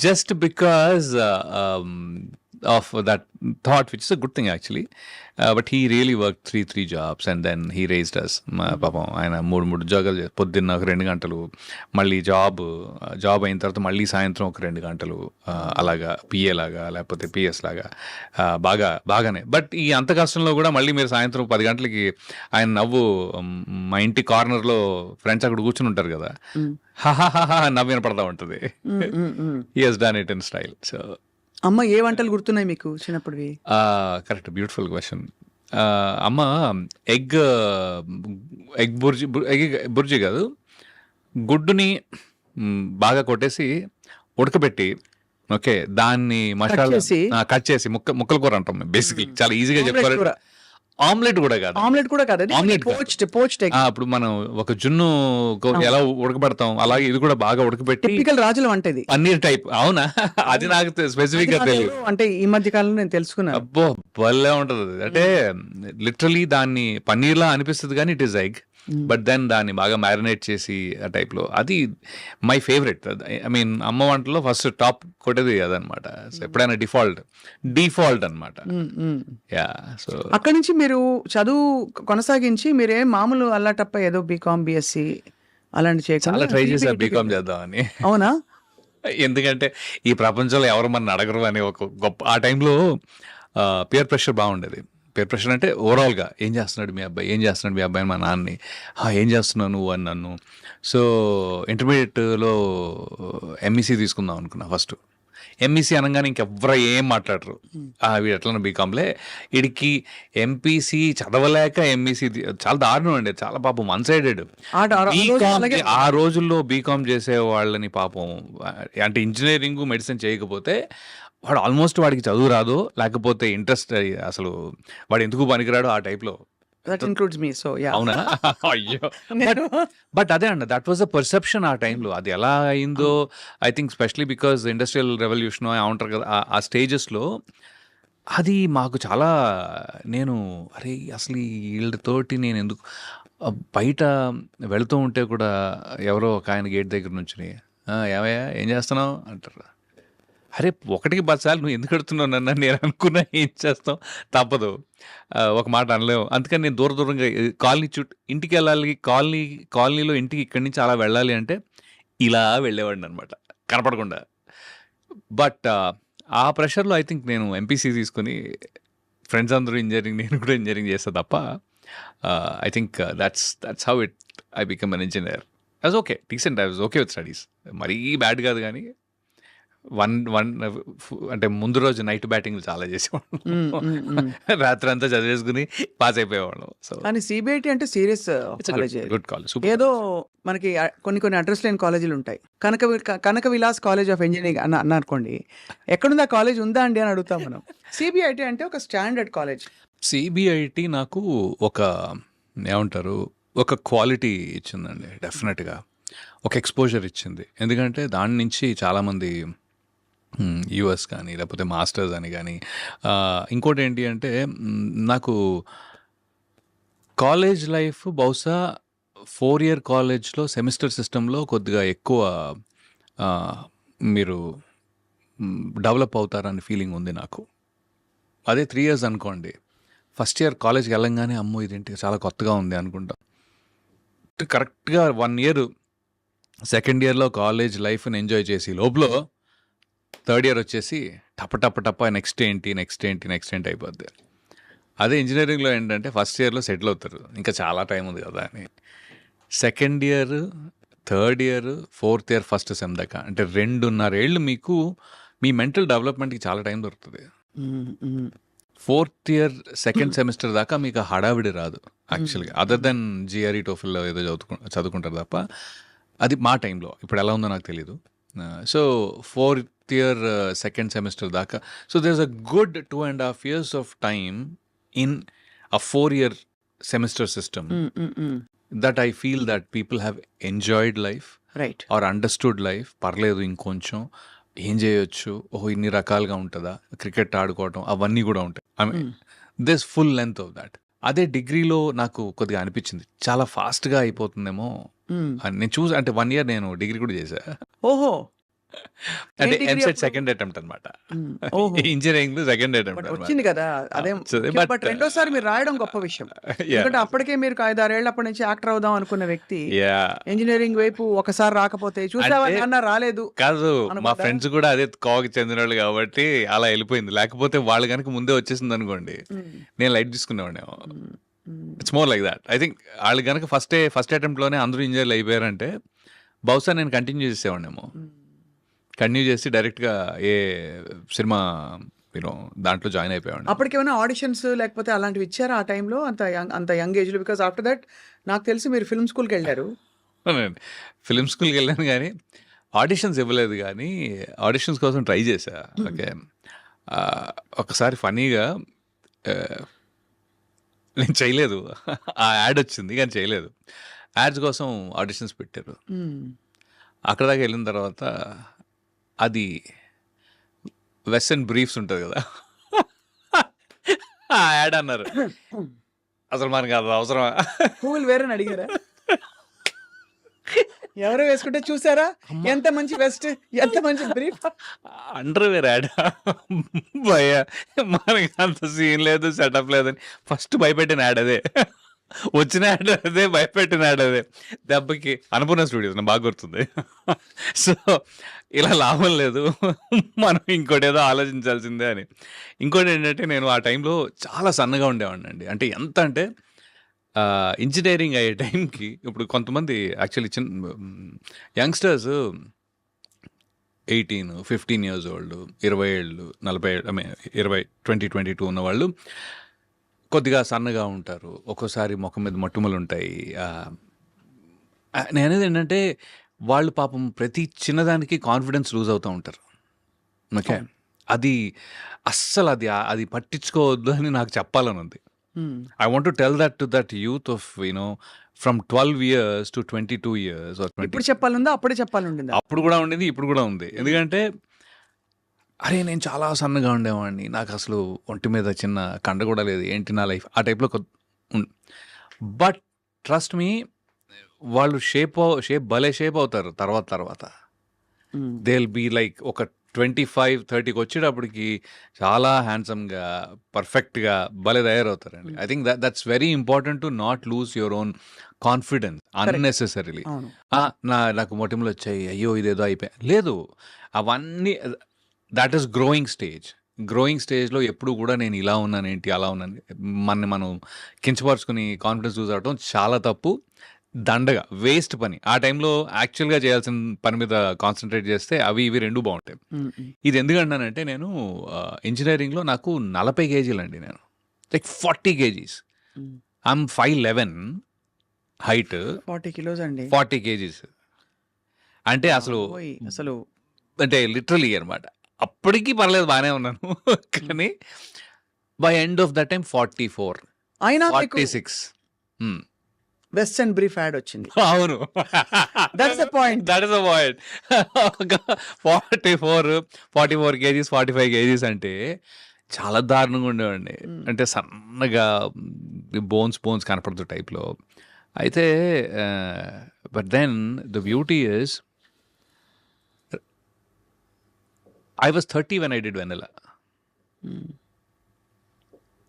Just because of that thought, which is a good thing actually. But he really worked three jobs and then he raised us. మా పాపం ఆయన మూడు ఉద్యోగాలు పొద్దున్న ఒక 2 గంటలు, మళ్ళీ జాబ్ అయిన తర్వాత మళ్ళీ సాయంత్రం ఒక 2 గంటలు, అలాగా పిఏ లాగా లేకపోతే పిఎస్ లాగా, బాగానే. బట్ ఈ అంత కష్టంలో కూడా మళ్ళీ మీరు సాయంత్రం 10 గంటలకి ఆయన నవ్వు మా ఇంటి కార్నర్లో ఫ్రెండ్స్ అక్కడ కూర్చుని ఉంటారు కదా, హాహాహా నవ్వు వినపడతా ఉంటుంది. He he's done it in style. So అమ్మ ఏ వంటలు గుర్తున్నాయి మీకు చిన్నప్పుడువి? Correct, beautiful question. అమ్మ ఎగ్ బుర్జీ కాదు, గుడ్డుని బాగా కొట్టేసి ఉడకబెట్టి, ఓకే, దాన్ని మసాలా కట్ చేసి ముక్కల కూర అంటాం బేసిక్లీ, చాలా ఈజీగా చెప్పుకోవాలి. ఆమ్లెట్ కూడా కాదు, పోచ్డ్ ఎగ్. ఇప్పుడు మనం ఒక జున్ను ఎలా ఉడకబెడతాం అలాగే ఇది కూడా బాగా ఉడకబెట్టి టిపికల్ రాజుల వంట ఇది, పన్నీర్ టైప్. అవునా? అది నాకు స్పెసిఫిక్ గా తెలియదు. అంటే ఈ మధ్య కాలంలో నేను తెలుసుకున్నాను. అబ్బో భలే ఉంటది. అంటే లిటరలీ దాన్ని పన్నీర్ లా అనిపిస్తుంది కానీ it is egg, but then దాన్ని బాగా మ్యారినేట్ చేసి ఆ టైప్ లో, అది మై ఫేవరెట్. ఐ మీన్ అమ్మ వంటలో ఫస్ట్ టాప్ కొట్టేది అదనమాట. ఎప్పుడైనా డిఫాల్ట్ అనమాట. యా. సో అక్కడి నుంచి మీరు చదువు కొనసాగించి మీరే మామూలు అల్లాటప్ప ఏదో బీకామ్ బిఎస్సి అలాంటి చాలా ట్రై చేశారు బీకామ్ చేద్దామని. అవునా? ఎందుకంటే ఈ ప్రపంచంలో ఎవరు మన అడగరు అని ఒక గొప్ప, ఆ టైంలో పియర్ ప్రెషర్ బాగుండేది. పేర్ ప్రెషర్ అంటే ఓవరాల్గా ఏం చేస్తున్నాడు మీ అబ్బాయి అని మా నాన్నని, ఏం చేస్తున్నావు నువ్వు అని నన్ను. సో ఇంటర్మీడియట్లో ఎంఈసీ తీసుకుందాం అనుకున్నా. ఫస్ట్ ఎంఈసీ అనగానే ఇంకెవ్వరు ఏం మాట్లాడరు, వీడు ఎట్లా బీకామ్లే, వీడికి ఎంపీసీ చదవలేక ఎంఈసీ చాలా దారుణం అండి, చాలా పాపం వన్ సైడెడ్. ఆ రోజుల్లో బీకామ్ చేసే వాళ్ళని పాపం, అంటే ఇంజనీరింగ్ మెడిసిన్ చేయకపోతే వాడు ఆల్మోస్ట్ వాడికి చదువు రాదు, లేకపోతే ఇంట్రెస్ట్, అసలు వాడు ఎందుకు పనికిరాడు ఆ టైప్లో. అవునా? అయ్యో. బట్ అదే అండి, దట్ వాజ్ అ పర్సెప్షన్ ఆ టైంలో. అది ఎలా అయిందో I think especially because industrial revolution ఉంటారు కదా ఆ స్టేజెస్లో, అది మాకు చాలా, నేను అరే అసలు వీళ్ళతోటి నేను ఎందుకు, బయట వెళుతూ ఉంటే కూడా ఎవరో ఒక ఆయన గేట్ దగ్గర నుంచి ఏమయ్యా ఏం చేస్తున్నావు అంటారు. అరే 1కి 10 సార్లు నువ్వు ఎందుకు అడుగుతున్నావు నన్ను, నేను అనుకున్నా ఏం చేస్తాం, తప్పదు, ఒక మాట అనలేము. అందుకని నేను దూరంగా కాలనీ ఇంటికి వెళ్ళాలి, కాలనీలో ఇంటికి ఇక్కడి నుంచి అలా వెళ్ళాలి అంటే ఇలా వెళ్ళేవాడిని అనమాట, కనపడకుండా. బట్ ఆ ప్రెషర్లో ఐ థింక్ నేను ఎంపీసీ తీసుకుని, ఫ్రెండ్స్ అందరూ ఇంజనీరింగ్, నేను కూడా ఇంజనీరింగ్ చేస్తా తప్ప, I think that's how I become an engineer. I was okay, decent, I was okay with studies, మరీ బ్యాడ్ కాదు కానీ అంటే ముందు రోజు నైట్ బ్యాటింగ్ చాలా చేసేవాళ్ళం, రాత్రి అంతా చదివేసుకుని పాస్ అయిపోయేవాళ్ళం. సో కానీ సిబిఐటి అంటే సీరియస్ గుడ్ కాలేజ్. ఏదో మనకి కొన్ని అడ్రస్ లేని కాలేజీలు ఉంటాయి. కనక విలాస్ కాలేజ్ ఆఫ్ ఇంజనీరింగ్ అన్న అనుకోండి, ఎక్కడుంది ఆ కాలేజ్, ఉందా అండి అని అడుగుతాం మనం. సిబిఐటి అంటే ఒక స్టాండర్డ్ కాలేజ్. సిబిఐటి నాకు ఒక ఏమంటారు, ఒక క్వాలిటీ ఇచ్చిందండి, డెఫినెట్గా ఒక ఎక్స్పోజర్ ఇచ్చింది. ఎందుకంటే దాని నుంచి చాలామంది యూఎస్ కానీ లేకపోతే మాస్టర్స్ అని కానీ, ఇంకోటి ఏంటి అంటే నాకు కాలేజ్ లైఫ్ బహుశా 4 year కాలేజ్లో సెమిస్టర్ సిస్టంలో కొద్దిగా ఎక్కువ మీరు డెవలప్ అవుతారని ఫీలింగ్ ఉంది నాకు. అదే 3 years అనుకోండి, ఫస్ట్ ఇయర్ కాలేజ్కి వెళ్ళంగానే అమ్మో ఇదేంటి చాలా కొత్తగా ఉంది అనుకుంటాం. కరెక్ట్గా 1 year సెకండ్ ఇయర్లో కాలేజ్ లైఫ్ని ఎంజాయ్ చేసి లోపల థర్డ్ ఇయర్ వచ్చేసి టప నెక్స్ట్ ఏంటి అయిపోద్ది. అదే ఇంజనీరింగ్లో ఏంటంటే ఫస్ట్ ఇయర్లో సెటిల్ అవుతారు, ఇంకా చాలా టైం ఉంది కదా అని. Second year, third year, fourth year, first sem దాకా అంటే 2.5 ఏళ్ళు మీకు మీ మెంటల్ డెవలప్మెంట్కి చాలా టైం దొరుకుతుంది. ఫోర్త్ ఇయర్ సెకండ్ సెమిస్టర్ దాకా మీకు హడావిడి రాదు యాక్చువల్గా, అదర్ దెన్ జిఆర్ఈ టోఫిల్లో ఏదో చదువుకుంటారు తప్ప. అది మా టైంలో, ఇప్పుడు ఎలా ఉందో నాకు తెలీదు. So 4th year second semester దాకా, so there is a good 2.5 years of time in a 4 year semester system that I feel that people have enjoyed life, right, or understood life. పర్లేదు ఇంకొంచెం ఏం చేయొచ్చు, ఇన్ని రకాలుగా ఉంటుందా, క్రికెట్ ఆడుకోవటం అవన్నీ కూడా ఉంటాయి. I mean this full length of that. అదే డిగ్రీలో నాకు కొద్దిగా అనిపించింది చాలా ఫాస్ట్గా అయిపోతుందేమో అని. నేను అంటే 1 year నేను డిగ్రీ కూడా చేశా. ఓహో, అంటే degree ఎంసెట్ అప్పుడు? సెకండ్ అటెంప్ట్ అనమాట. ఓహో. ఇంజనీరింగ్ సెకండ్ బట్ అటెంప్ట్ వచ్చింది కదా అదే వచ్చింది. ముఖ్యం. బట్ రెండోసారి మీరు రాయడం గొప్ప విషయం. ఎందుకంటే అప్పటికే మీరు 5-6 ఏళ్ళ అప్పటి నుంచి యాక్టర్ అవుదాం అనుకున్న వ్యక్తి యా ఇంజనీరింగ్ వైపు ఒకసారి రాకపోతే చూసావా అంటే- నాన్న రాలేదు. కాదు, మా అనుకుంటా. ఫ్రెండ్స్ కూడా అదే కోవకి చెందిన వాళ్ళు కాబట్టి అలా వెళ్ళిపోయింది. లేకపోతే వాళ్ళు కనుక ముందే వచ్చేసింది అనుకోండి, నేను లైట్ తీసుకునేవాడేమో. It's more like that. I think వాళ్ళు కనుక ఫస్ట్ అటెంప్ట్లోనే అందరూ ఇంజనీర్లు అయిపోయారంటే బహుశా నేను కంటిన్యూ చేసేవాడేమో. కంటిన్యూ చేసి డైరెక్ట్గా ఏ సినిమా యూనో దాంట్లో జాయిన్ అయిపోయాడు. అప్పటికేమైనా ఆడిషన్స్ లేకపోతే అలాంటివి ఇచ్చారా ఆ టైంలో అంత యంగ్ ఏజ్లో? బికాస్ ఆఫ్టర్ దట్ నాకు తెలిసి మీరు ఫిల్మ్ స్కూల్కి వెళ్ళారు. ఫిలిం స్కూల్కి వెళ్ళాను కానీ ఆడిషన్స్ ఇవ్వలేదు, కానీ ఆడిషన్స్ కోసం ట్రై చేశా. ఓకే, ఒకసారి ఫనీగా నేను చేయలేదు. ఆ యాడ్ వచ్చింది కానీ చేయలేదు. యాడ్స్ కోసం ఆడిషన్స్ పెట్టారు. అక్కడ దాకా వెళ్ళిన తర్వాత అది వెస్టర్న్ బ్రీఫ్స్ ఉంటుంది కదా, ఆ యాడ్ అన్నారు. అసలు మనకి అది అవసరమా? పువ్వులు వేరే అడిగారా? ఎవరో వేసుకుంటే చూసారా ఎంత మంచి వెస్ట్, ఎంత మంచి బ్రీఫ్. అండర్వేర్ యాడ్ భయ, మనకి అంత సీన్ లేదు, సెటప్ లేదని ఫస్ట్ భయపెట్టిన యాడ్ అదే. వచ్చిన యాడ్ అదే, భయపెట్టిన యాడ్ అదే. దెబ్బకి అన్నపూర్ణ స్టూడియోస్ నాకు బాగా గుర్తుంది. సో ఇలా లాభం లేదు, మనం ఇంకోటి ఏదో ఆలోచించాల్సిందే అని. ఇంకోటి ఏంటంటే నేను ఆ టైంలో చాలా సన్నగా ఉండేవాడిని అండి. అంటే ఎంత అంటే ఇంజనీరింగ్ అయ్యే టైంకి ఇప్పుడు కొంతమంది యాక్చువల్లీ యంగ్స్టర్స్ 18-15 years old, 20 ఏళ్ళు, 40 ఏళ్ళు, 20-22 ఉన్నవాళ్ళు కొద్దిగా సన్నగా ఉంటారు. ఒక్కోసారి ముఖం మీద మొట్టుమలు ఉంటాయి. నేను అనేది ఏంటంటే వాళ్ళు పాపం ప్రతి చిన్నదానికి కాన్ఫిడెన్స్ లూజ్ అవుతూ ఉంటారు. ఓకే, అది అస్సలు అది పట్టించుకోవద్దు అని నాకు చెప్పాలని ఉంది. I want to tell that to that youth of, from 12 years to 22 years or 20. ఇప్పుడు చెప్పాలందా అప్పుడే చెప్పాలండి? అప్పుడు కూడా ఉండేది, ఇప్పుడు కూడా ఉంది. ఎందుకంటే అరే నేను చాలా సన్నగా ఉండేవాడిని, నాకు అసలు ఒంటి మీద చిన్న కండ కూడా లేదు, ఏంటి నా లైఫ్ ఆ టైప్లో. బట్ ట్రస్ట్ మీ, వాళ్ళు షేప్ భలే షేప్ అవుతారు తర్వాత. దే విల్ బీ లైక్ ఒక 25-30కి వచ్చేటప్పటికి చాలా హ్యాండ్సమ్గా, పర్ఫెక్ట్గా భలే తయారవుతారండి. I think that's very important to not lose your own confidence unnecessarily. నాకు మొటిమలు వచ్చాయి, అయ్యో ఇదేదో అయిపోయా, లేదు. అవన్నీ దట్ ఈస్ గ్రోయింగ్ స్టేజ్లో ఎప్పుడు కూడా నేను ఇలా ఉన్నాను ఏంటి, అలా ఉన్నాను, మనం కించపరుచుకుని కాన్ఫిడెన్స్ లూజ్ అవడం చాలా తప్పు, దండగా వేస్ట్ పని. ఆ టైంలో యాక్చువల్గా చేయాల్సిన పని మీద కాన్సన్ట్రేట్ చేస్తే ఇవి రెండు బాగుంటాయి. ఇది ఎందుకంటానంటే నేను ఇంజనీరింగ్లో నాకు 40 kgs అండి, నేను like 40 kgs. I'm 5'11" height, 40 kilos అండి. 40 kgs అంటే అసలు అంటే లిటరలీ అనమాట. అప్పటికి పర్లేదు, బాగానే ఉన్నాను. కానీ by end of that time 44, అయినా 46. వెస్టర్న్ బ్రీఫ్ యాడ్ వచ్చింది. అవును, that's the point. 44 kgs, 45 kgs అంటే చాలా దారుణంగా ఉండేవాడిని. అంటే సన్నగా బోన్స్ కనపడుతు టైప్లో. అయితే but then the beauty is I was 30 when I did Vanilla.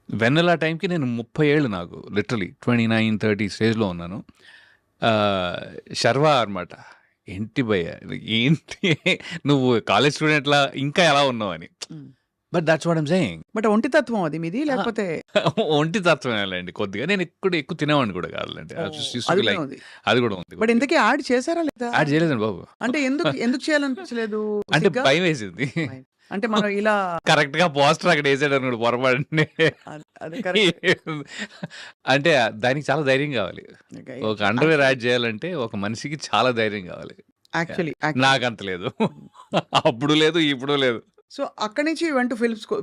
Vennela టైంకి నేను 30 ఏళ్ళు, నాకు లిటరలీ 29-30 స్టేజ్లో ఉన్నాను. శర్వా అనమాట, ఏంటి భయ్య ఏంటి నువ్వు కాలేజ్ స్టూడెంట్లా ఇంకా ఎలా ఉన్నావు అని. But that's what I'm saying. But ఒంటి తత్వం అది మీది, లేకపోతే ఒంటి తత్వమేలండి. కొద్దిగా నేను ఎక్కువ తినేవాడిని కూడా కాదులేండి, అది కూడా ఉంది. బట్ ఇంతకీ యాడ్ చేశారా లేదా? యాడ్ చేయలేదండి బాబు. అంటే ఎందుకు చేయాలనిపించలేదు? అంటే భయం వేసింది. అంటే మనం ఇలా కరెక్ట్ గా పోస్టర్ అక్కడ వేసాడు కూడా పొరపాటు. అంటే దానికి చాలా ధైర్యం కావాలి. ఒక అండర్వేర్ యాడ్ చేయాలంటే ఒక మనిషికి చాలా ధైర్యం కావాలి. యాక్చువల్లీ నాకంత లేదు, అప్పుడు లేదు, ఇప్పుడు లేదు. సో అక్కడి నుంచి వెంట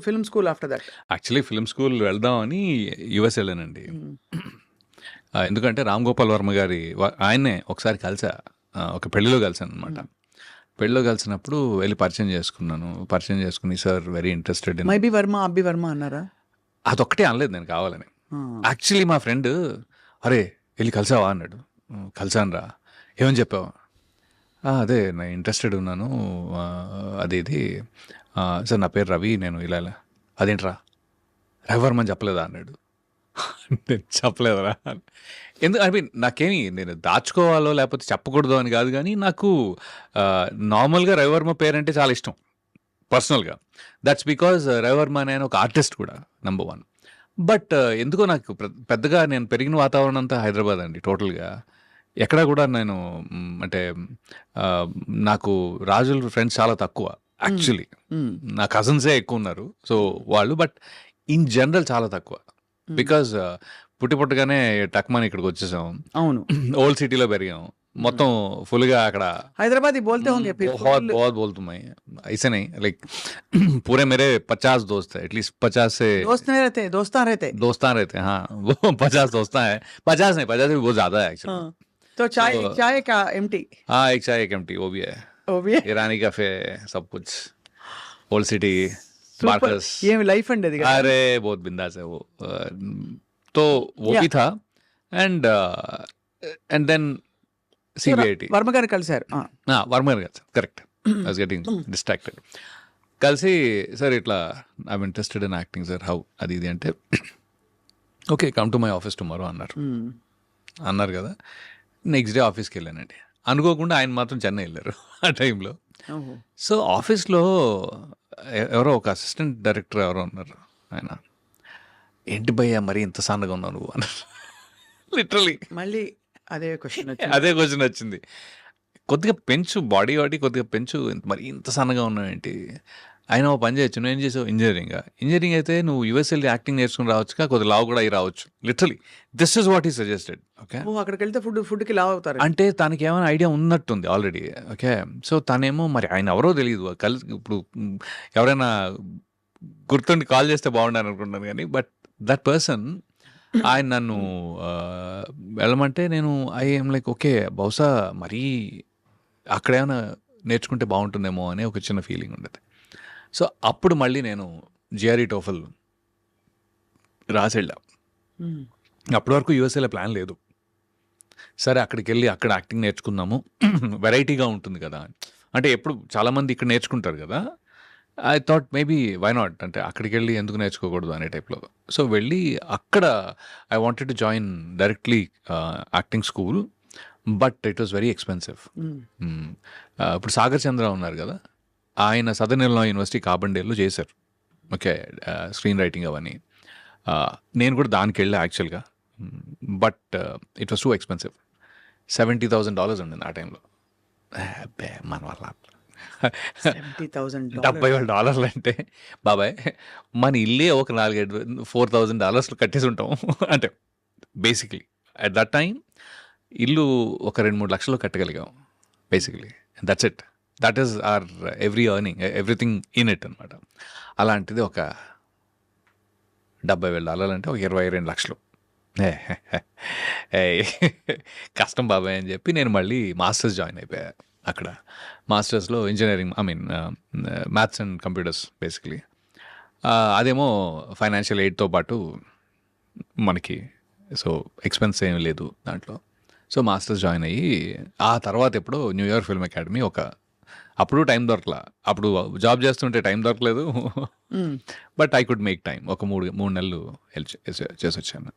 film school after that. Actually film school వెళ్దామని యుఎస్ వెళ్ళానండి. ఎందుకంటే రామ్ గోపాల్ వర్మ గారి ఆయన్నే ఒకసారి కలిసా, ఒక పెళ్లిలో కలిసాను అనమాట. పెళ్ళిలో కలిసినప్పుడు వెళ్ళి పరిచయం చేసుకుని sir very interested in maybe Varma, అబ్బి వర్మ అన్నారా? అదొక్కటే అనలేదు నేను కావాలని. యాక్చువల్లీ మా ఫ్రెండ్ అరే వెళ్ళి కలిసావా అన్నాడు. కలిసాను రా, ఏమని చెప్పావా? అదే నేను ఇంట్రెస్టెడ్ ఉన్నాను. అది ఇది సార్ నా పేరు రవి, నేను ఇలా ఇలా. అదేంట్రా రవివర్మని చెప్పలేదా అన్నాడు. నేను చెప్పలేదురా. ఎందుకు ఐ మీన్ నాకేమి నేను దాచుకోవాలో లేకపోతే చెప్పకూడదు అని కాదు, కానీ నాకు నార్మల్గా రవివర్మ పేరంటే చాలా ఇష్టం పర్సనల్గా. దట్స్ బికాజ్ రవివర్మ అనే ఆయన ఒక ఆర్టిస్ట్ కూడా నెంబర్ 1. బట్ ఎందుకో నాకు పెద్దగా నేను పెరిగిన వాతావరణం అంతా హైదరాబాద్ అండి టోటల్గా. ఎక్కడ కూడా నేను అంటే నాకు రాజుల ఫ్రెండ్స్ చాలా తక్కువ యాక్చువల్లీ. నా కజిన్సే ఎక్కువ ఉన్నారు, సో వాళ్ళు. బట్ ఇన్ జనరల్ చాలా తక్కువ, బికాజ్ పుట్టగానే టక్మని ఇక్కడికి వచ్చేసాం. అవును, ఓల్డ్ సిటీలో పెరిగాం, మొత్తం ఫుల్గా అక్కడ హైదరాబాద్ बोलते होंगे फिर बहुत बोलता मैं ऐसे नहीं, लाइक पूरे मेरे 50 दोस्त है, एटलीस्ट 50 से दोस्त नहीं रहते, दोस्तान रहते हाँ वो 50 दोस्तान है, 50 नहीं, 50 से भी बहुत ज्यादा है एक्चुअली. हाँ, तो चाय का एम्प्टी, हाँ एक चाय एक एम्प्टी वो भी है, ईरानी कैफे सब कुछ, ओल्ड सिटी मार्कस. ये लाइफ अंड అది కదా. अरे बहुत बिंदास है वो. तो वो भी था and then CBIT. వర్మ గారు కలిశారు. వర్మ గారు కదా, correct. I was getting distracted. కలిసి సార్ ఇట్లా I'm interested in acting sir, how అది ఇది అంటే okay come to my office tomorrow అన్నారు కదా. నెక్స్ట్ డే ఆఫీస్కి వెళ్ళానండి. అనుకోకుండా ఆయన మాత్రం చెన్నై వెళ్ళారు ఆ టైంలో. సో ఆఫీస్లో ఎవరో ఒక అసిస్టెంట్ డైరెక్టర్ ఎవరో ఉన్నారు. ఆయన ఏంటి భయ్యా మరి ఇంత సన్నగా ఉన్నావు నువ్వు అన్నారు. లిటరలీ మళ్ళీ అదే క్వశ్చన్ వచ్చింది. కొద్దిగా పెంచు, బాడీ కొద్దిగా పెంచు, మరి ఇంత సన్నగా ఉన్నావు ఏంటి. ఆయన ఓ పని చేయొచ్చు, నువ్వు ఏం చేసావు ఇంజనీరింగ్ అయితే నువ్వు యూఎస్ వెళ్ళి యాక్టింగ్ నేర్చుకుని రావచ్చుగా, కొద్దిగా లావు కూడా అయి రావచ్చు. లిటరలీ దిస్ ఇస్ వాట్ ఈ సజెస్టెడ్. ఓకే, అక్కడికి వెళ్తే ఫుడ్కి లావు అవుతారు అంటే తనకి ఏమైనా ఐడియా ఉన్నట్టుంది ఆల్రెడీ. ఓకే, సో తనేమో మరి ఆయన ఎవరో తెలియదు. ఇప్పుడు ఎవరైనా గుర్తుండి కాల్ చేస్తే బాగుండాలని అనుకుంటున్నాను కానీ, బట్ దట్ పర్సన్ ఆయన నన్ను వెళ్ళమంటే నేను ఐఎమ్ లైక్ ఓకే, బహుశా మరీ అక్కడేమైనా నేర్చుకుంటే బాగుంటుందేమో అనే ఒక చిన్న ఫీలింగ్ ఉండేది. సో అప్పుడు మళ్ళీ నేను జిఆర్ఈ టోఫల్ రాసి వెళ్ళా. అప్పటి వరకు యూఎస్ఏలో ప్లాన్ లేదు. సరే అక్కడికి వెళ్ళి అక్కడ యాక్టింగ్ నేర్చుకుందాము, వెరైటీగా ఉంటుంది కదా. అంటే ఎప్పుడు చాలామంది ఇక్కడ నేర్చుకుంటారు కదా. I thought maybe why not, అంటే అక్కడికి వెళ్ళి ఎందుకు నేర్చుకోకూడదు అనే టైప్లో. సో వెళ్ళి అక్కడ I wanted to join directly acting school, but it was very expensive. ఇప్పుడు సాగర్ చంద్ర ఉన్నారు కదా, ఆయన సదర్న్ ఇల్లినాయ్ యూనివర్సిటీ కార్బన్డేల్లో చేశారు. ఓకే, స్క్రీన్ రైటింగ్ అవన్నీ. నేను కూడా దానికి వెళ్ళా యాక్చువల్గా, but it was too expensive. $70,000 ఉండింది ఆ టైంలో. మన వల్ల $70,000 అంటే బాబాయ్ మన ఇల్లే ఒక $4,000 కట్టేసి ఉంటాం. అంటే బేసిక్లీ అట్ దట్ టైం ఇల్లు ఒక 2-3 లక్షలు కట్టగలిగాం basically. That's it, that is our every earning, everything in it అనమాట. అలాంటిది ఒక $70,000 అంటే ఒక 22 లక్షలు. కష్టం బాబాయ్ అని చెప్పి నేను మళ్ళీ మాస్టర్స్ జాయిన్ అయిపోయా. అక్కడ మాస్టర్స్లో engineering, I mean maths and computers basically. అదేమో ఫైనాన్షియల్ ఎయిడ్తో పాటు మనకి, సో ఎక్స్పెన్స్ ఏం లేదు దాంట్లో. సో మాస్టర్స్ జాయిన్ అయ్యి ఆ తర్వాత ఎప్పుడో న్యూయార్క్ ఫిల్మ్ అకాడమీ అప్పుడు టైం దొరకలా. అప్పుడు జాబ్ చేస్తుంటే టైం దొరకలేదు, but I could make time. ఒక 3 నెలలు చేసి వచ్చాను.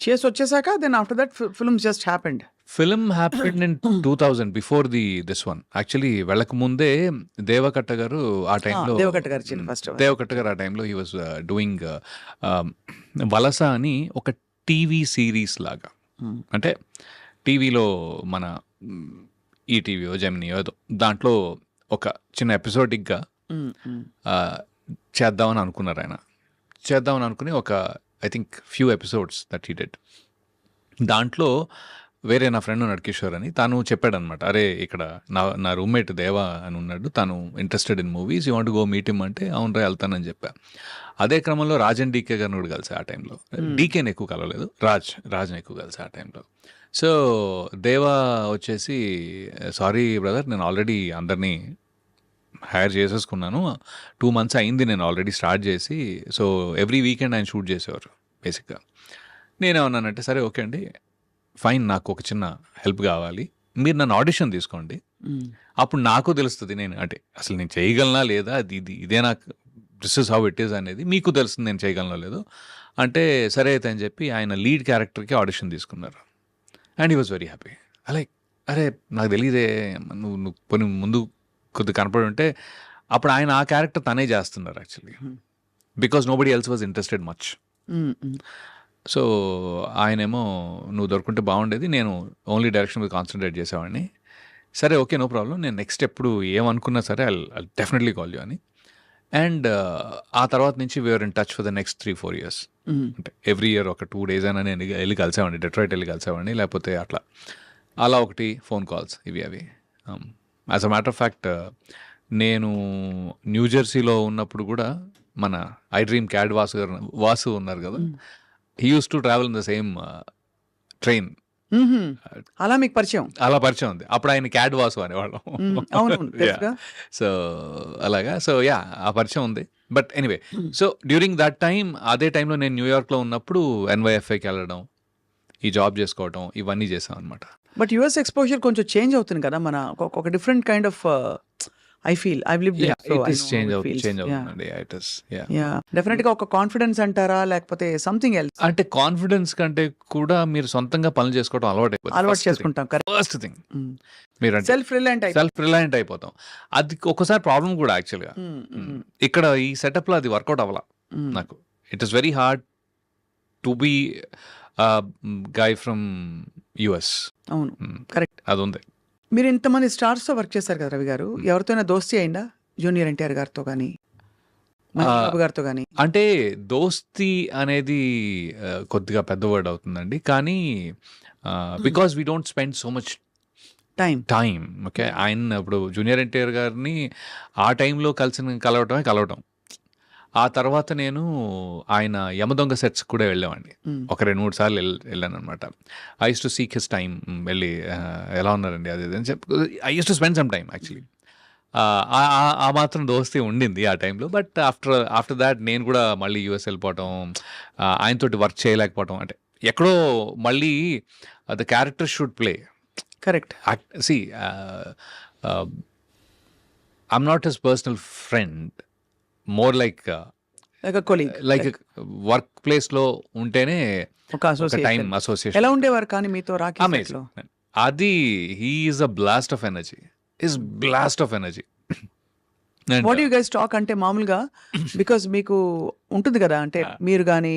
చేసి వచ్చేసాక then after that film just happened. Film happened in 2000 before this one. Actually వెళ్ళక ముందే దేవకట్ట గారు ఆ టైంలో, దేవకట్ట గారు ఆ టైంలో హీ వాజ్ డూయింగ్ వలస అని ఒక టీవీ సిరీస్ లాగా. అంటే టీవీలో మన ఈటీవీయో జెమినియో ఏదో దాంట్లో ఒక చిన్న ఎపిసోడిక్గా చేద్దామని అనుకున్నారు ఆయన. చేద్దామని అనుకుని ఒక I think few episodes that he did. దాంట్లో వేరే నా ఫ్రెండ్ నడకిషోర్ అని తను చెప్పాడనమాట, అరే ఇక్కడ నా రూమ్మేట్ దేవా అని ఉన్నాడు, తను interested in movies, you want go meet him అంటే అవును రా వెళ్తానని చెప్పా. అదే క్రమంలో రాజన్ డీకే గారిని కూడా కలిసి ఆ టైంలో. డీకేని ఎక్కువ కలవలేదు, రాజ్ని ఎక్కువ కలిసి ఆ టైంలో. సో దేవా వచ్చేసి సారీ బ్రదర్, నేను ఆల్రెడీ అందరినీ హైర్ చేసేసుకున్నాను, 2 months అయింది నేను ఆల్రెడీ స్టార్ట్ చేసి. సో ఎవ్రీ వీకెండ్ ఆయన షూట్ చేసేవారు బేసిక్గా. నేనేమన్నానంటే సరే ఓకే అండి ఫైన్, నాకు ఒక చిన్న హెల్ప్ కావాలి, మీరు నన్ను ఆడిషన్ తీసుకోండి, అప్పుడు నాకు తెలుస్తుంది నేను అంటే అసలు నేను చేయగలనా లేదా, ఇదే నాకు this is how it is అనేది మీకు తెలుస్తుంది నేను చేయగలనో లేదో. అంటే సరే అయితే అని చెప్పి ఆయన లీడ్ క్యారెక్టర్కి ఆడిషన్ తీసుకున్నారు. And he was very happy. అరే నాకు తెలియదే, నువ్వు కొన్ని ముందు కొద్దిగా కనపడి ఉంటే. అప్పుడు ఆయన ఆ క్యారెక్టర్ తనే చేస్తున్నారు actually, because nobody else was interested much. So ఆయనేమో నువ్వు దొరుకుంటే బాగుండేది, నేను ఓన్లీ డైరెక్షన్ మీద కాన్సన్ట్రేట్ చేసేవాడిని. సరే ఓకే నో ప్రాబ్లం, నేను నెక్స్ట్ ఎప్పుడు ఏమనుకున్నా సరే ఐ డెఫినెట్లీ కాల్ యూ అని. అండ్ ఆ తర్వాత నుంచి we're in touch for the next 3-4 years. అంటే ఎవ్రీ ఇయర్ ఒక 2 days అయినా నేను వెళ్ళి కలిసేవాడిని, డెట్రాయిట్ వెళ్ళి కలిసేవాడిని, లేకపోతే అలా ఒకటి ఫోన్ కాల్స్ ఇవి అవి. As a matter of fact నేను న్యూజెర్సీలో ఉన్నప్పుడు కూడా మన ఐ డ్రీమ్ క్యాడ్ వాసు ఉన్నారు కదా, he use to travel in the same train. అలా మీకు పరిచయం? అలా పరిచయం ఉంది. అప్పుడు ఆయన క్యాడ్ వాసు అనేవాళ్ళం. అవును తెలుసుగా. సో అలాగా, సో యా ఆ పరిచయం ఉంది. But anyway, so during that time, అదే టైంలో నేను న్యూయార్క్లో ఉన్నప్పుడు NYFAకి వెళ్ళడం, ఈ జాబ్ చేసుకోవడం, ఇవన్నీ చేసాం అనమాట. బట్ యుఎస్ ఎక్స్పోజర్ కొంచెం చేంజ్ అవుతుంది కదా, మన ఒక different kind of I feel I live change అవుతుందండి. ఇట్ ఇస్ డెఫినెట్ గా ఒక కాన్ఫిడెన్స్ అంటారా, లేకపోతే సంథింగ్ ఎల్స్? అంటే కాన్ఫిడెన్స్ కంటే కూడా మీరు సొంతంగా పనులు చేసుకోవడం అలవాటు చేసుకుంటాం. ఫస్ట్ థింగ్ మీరు సెల్ఫ్ రిలయంట్ అయిపోతాం. అది ఒక్కసారి ప్రాబ్లం కూడా యాక్చువల్గా. ఇక్కడ ఈ సెటప్ లో అది వర్కౌట్ అవ్వాల నాకు. It is very hard to be guy from US. అవును కరెక్ట్. అది ఉంది. మీరు ఇంతమంది స్టార్స్ తో వర్క్ చేశారు కదా రవి గారు, ఎవరితోనైనా దోస్తీ అయిందా? జూనియర్ NTR గారితో కానీ, బాబు గారితో కానీ? అంటే దోస్తీ అనేది కొద్దిగా పెద్ద వర్డ్ అవుతుందండి, కానీ because we don't spend so much time. Okay, ఆయన ఇప్పుడు జూనియర్ NTR గారిని ఆ టైంలో కలవటం. ఆ తర్వాత నేను ఆయన యమదొంగ సెట్స్ కూడా వెళ్ళేవాడిని, ఒక 2-3 సార్లు వెళ్ళాను అనమాట. I use to seek his time, వెళ్ళి ఎలా ఉన్నారండి అది అని చెప్పి I use to spend some time actually. ఆ మాత్రం దోస్తీ ఉండింది ఆ టైంలో. బట్ ఆఫ్టర్ దాట్ నేను కూడా మళ్ళీ US వెళ్ళిపోవటం, ఆయనతోటి వర్క్ చేయలేకపోవటం, అంటే ఎక్కడో మళ్ళీ the character should play. Correct. See I'm not his personal friend, more like work place లో ఉంటేనే ఒక టైం అసోసియేషన్. ఎలా ఉండేవారు కానీ మీతో రాకీ? అది he is a blast of energy. What you guys talk అంటే మామూలుగా, బికాజ్ మీకు ఉంటుంది కదా, అంటే మీరు కానీ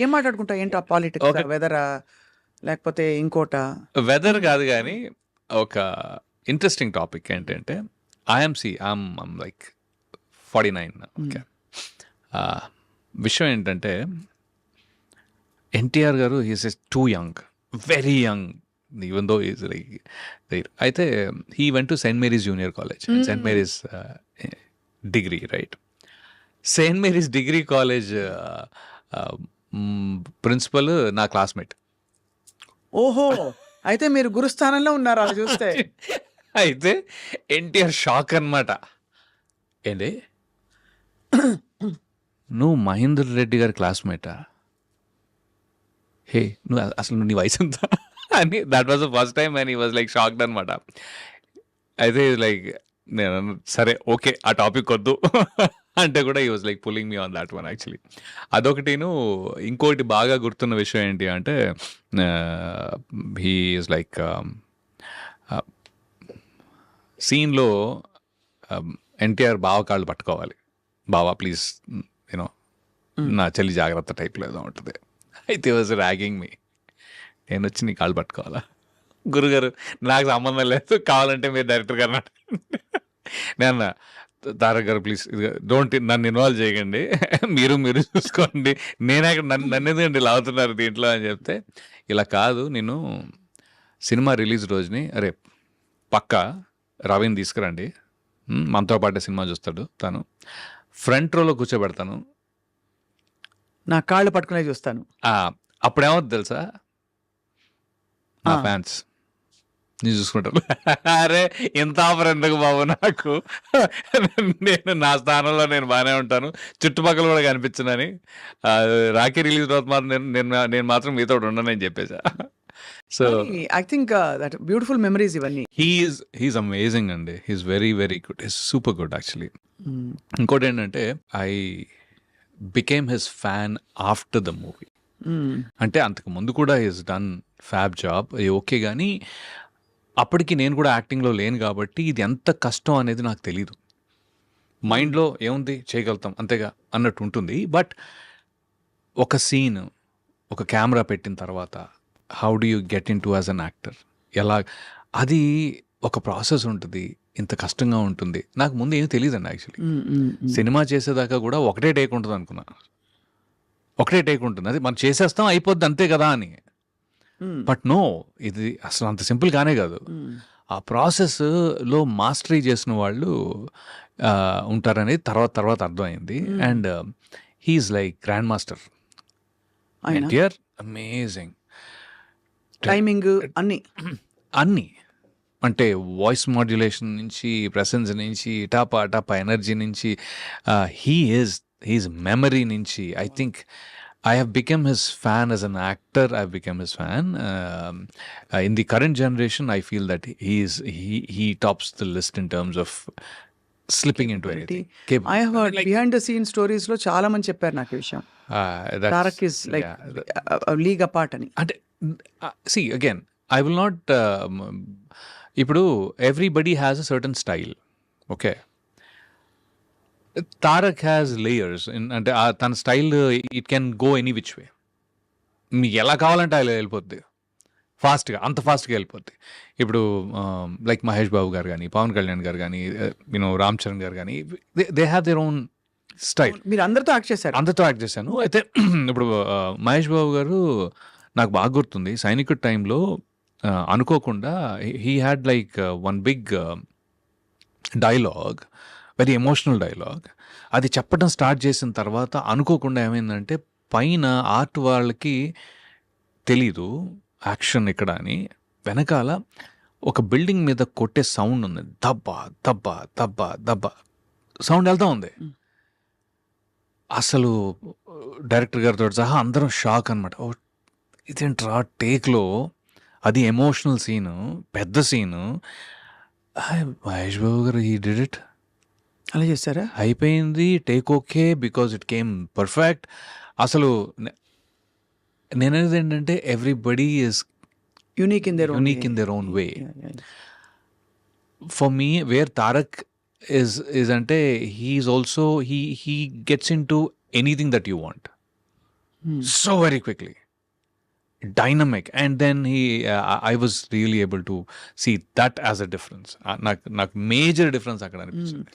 ఏం మాట్లాడుకుంటా, ఏంటో పాలిటిక్స్, వెదరా లేకపోతే ఇంకోట? వెదర్ కాదు కానీ ఒక ఇంట్రెస్టింగ్ టాపిక్ ఏంటంటే ఐఎమ్ లైక్ 49. ఓకే, విషయం ఏంటంటే NTR గారు he's too young, very young, even though is like there. అయితే he went to Saint Mary's junior college, Saint Mary's degree, right? Saint Mary's degree college principal నా classmate. ఓహో, అయితే మీరు గురుస్థానంలో ఉన్నారు అలా చూస్తే. అయితే NTR షాక్ అన్నమాట. ఏంటి నువ్వు మహేందర్ రెడ్డి గారి క్లాస్మేటా? హే నువ్వు అసలు నీ వయసు ఎంత అని, that was the first time and he was like shocked అనమాట. అయితే లైక్ నేను సరే ఓకే ఆ టాపిక్ వద్దు అంటే కూడా he was like pulling me on that one actually. అదొకటిను. ఇంకోటి బాగా గుర్తున్న విషయం ఏంటి అంటే హీ ఈజ్ లైక్ సీన్లో NTR బావ కాళ్ళు పట్టుకోవాలి, బావా ప్లీజ్ యూనో నా చెల్లి జాగ్రత్త టైప్లో ఏదో ఉంటుంది. అయితే వాజ్ ర్యాగింగ్ మీ, నేను వచ్చి నీ కాళ్ళు పట్టుకోవాలా? గురుగారు నాకు సంబంధం లేదు, కావాలంటే మీరు డైరెక్టర్ గారు నేను తారక్ గారు ప్లీజ్ డోంట్ నన్ను ఇన్వాల్వ్ చేయకండి, మీరు చూసుకోండి, నన్ను ఎందుకంటే లాగుతున్నారు దీంట్లో అని చెప్తే, ఇలా కాదు నేను సినిమా రిలీజ్ రోజుని అరే పక్కా రవిని తీసుకురండి, మనతో పాటే సినిమా చూస్తాడు, తను ఫ్రంట్ రోలో కూర్చోబెడతాను, నా కాళ్ళు పట్టుకునే చూస్తాను. అప్పుడేమవుతుంది తెలుసా, నా ఫ్యాన్స్ నేను చూసుకుంటాను. అరే ఇంత ఆఫర్ ఎందుకు బాబు నాకు, నేను నా స్థానంలో నేను బాగానే ఉంటాను, చుట్టుపక్కల కూడా కనిపించనని. రాఖీ రిలీజ్ తర్వాత మాత్రం నేను మాత్రం మీతో ఉండనని చెప్పేసా. So I think that beautiful memories ఇవన్నీ. హీఈస్ అమేజింగ్ అండి. He's very very good. He's super good actually. ఇంకోటి ఏంటంటే I became his fan after the movie. అంటే అంతకు ముందు కూడా he's done fab job okay, కానీ అప్పటికి నేను కూడా యాక్టింగ్లో లేను కాబట్టి ఇది ఎంత కష్టం అనేది నాకు తెలీదు. మైండ్లో ఏముంది చేయగలుగుతాం అంతేగా అన్నట్టు ఉంటుంది. బట్ ఒక సీన్ ఒక కెమెరా పెట్టిన తర్వాత how do you get in to as an actor, ఎలా అది ఒక ప్రాసెస్ ఉంటుంది, ఇంత కష్టంగా ఉంటుంది. నాకు ముందు ఏం తెలియదండి యాక్చువల్లీ. సినిమా చేసేదాకా కూడా ఒకటే టేక్ ఉంటుంది అనుకున్నా, ఒకటే టేక్ ఉంటుంది, అది మనం చేసేస్తాం అయిపోద్ది అంతే కదా అని. బట్ నో, ఇది అసలు అంత సింపుల్ గానే కాదు. ఆ ప్రాసెస్లో మాస్టరీ చేసిన వాళ్ళు ఉంటారనేది తర్వాత అర్థమైంది. And he's like grand master. NTR amazing timing అన్నీ అంటే వాయిస్ మాడ్యులేషన్ నుంచి, ప్రెసెన్స్ నుంచి, టాపా ఎనర్జీ నుంచి, హీఈస్ మెమరీ నుంచి. I think I have become his fan as an actor. I've become his fan. In the current generation, I feel that he tops the list in terms of slipping into anything. I have heard behind the scene stories లో చాలా మంది చెప్పారు నాకు ఈ విషయం. Tarak is like league apart అని. అంటే see again, I will not ఇప్పుడు everybody has a certain style. Okay, Tarak has layers. అంటే తన style it can go any which way. మీకు ఎలా కావాలంటే అలా వెళ్ళిపోద్ది, ఫాస్ట్గా, అంత ఫాస్ట్గా వెళ్ళిపోద్ది. ఇప్పుడు లైక్ మహేష్ బాబు గారు కానీ, పవన్ కళ్యాణ్ గారు కానీ, రామ్ చరణ్ గారు కానీ, they have their own style. మీరు అందరితో యాక్ట్ చేశారు? అందరితో యాక్ట్ చేశాను. అయితే ఇప్పుడు మహేష్ బాబు గారు నాకు బాగా గుర్తుంది, సైనికుడి టైంలో అనుకోకుండా he had like one big dialogue, very emotional dialogue. అది చెప్పడం స్టార్ట్ చేసిన తర్వాత అనుకోకుండా ఏమైందంటే, పైన ఆర్ట్ వాళ్ళకి తెలీదు యాక్షన్ ఇక్కడ అని, వెనకాల ఒక బిల్డింగ్ మీద కొట్టే సౌండ్ ఉంది, దబ్బా దబ్బా దబ్బా దబ్బా సౌండ్ వెళ్తా ఉంది. అసలు డైరెక్టర్ గారితో సహా అందరం షాక్ అనమాట. ఓ ఇదేంట్రా టేక్లో, అది ఎమోషనల్ సీను, పెద్ద సీను. మహేష్ బాబు గారు హీ డిడ్ ఇట్. అలా చేస్తారా? అయిపోయింది, take okay, because it came perfect. అసలు నేనేది ఏంటంటే everybody is unique in their own way. For me where Tarak is అంటే he's also he gets into anything that you want so very quickly, dynamic, and then I was really able to see that as a difference. నాకు major difference అక్కడ అనిపించింది.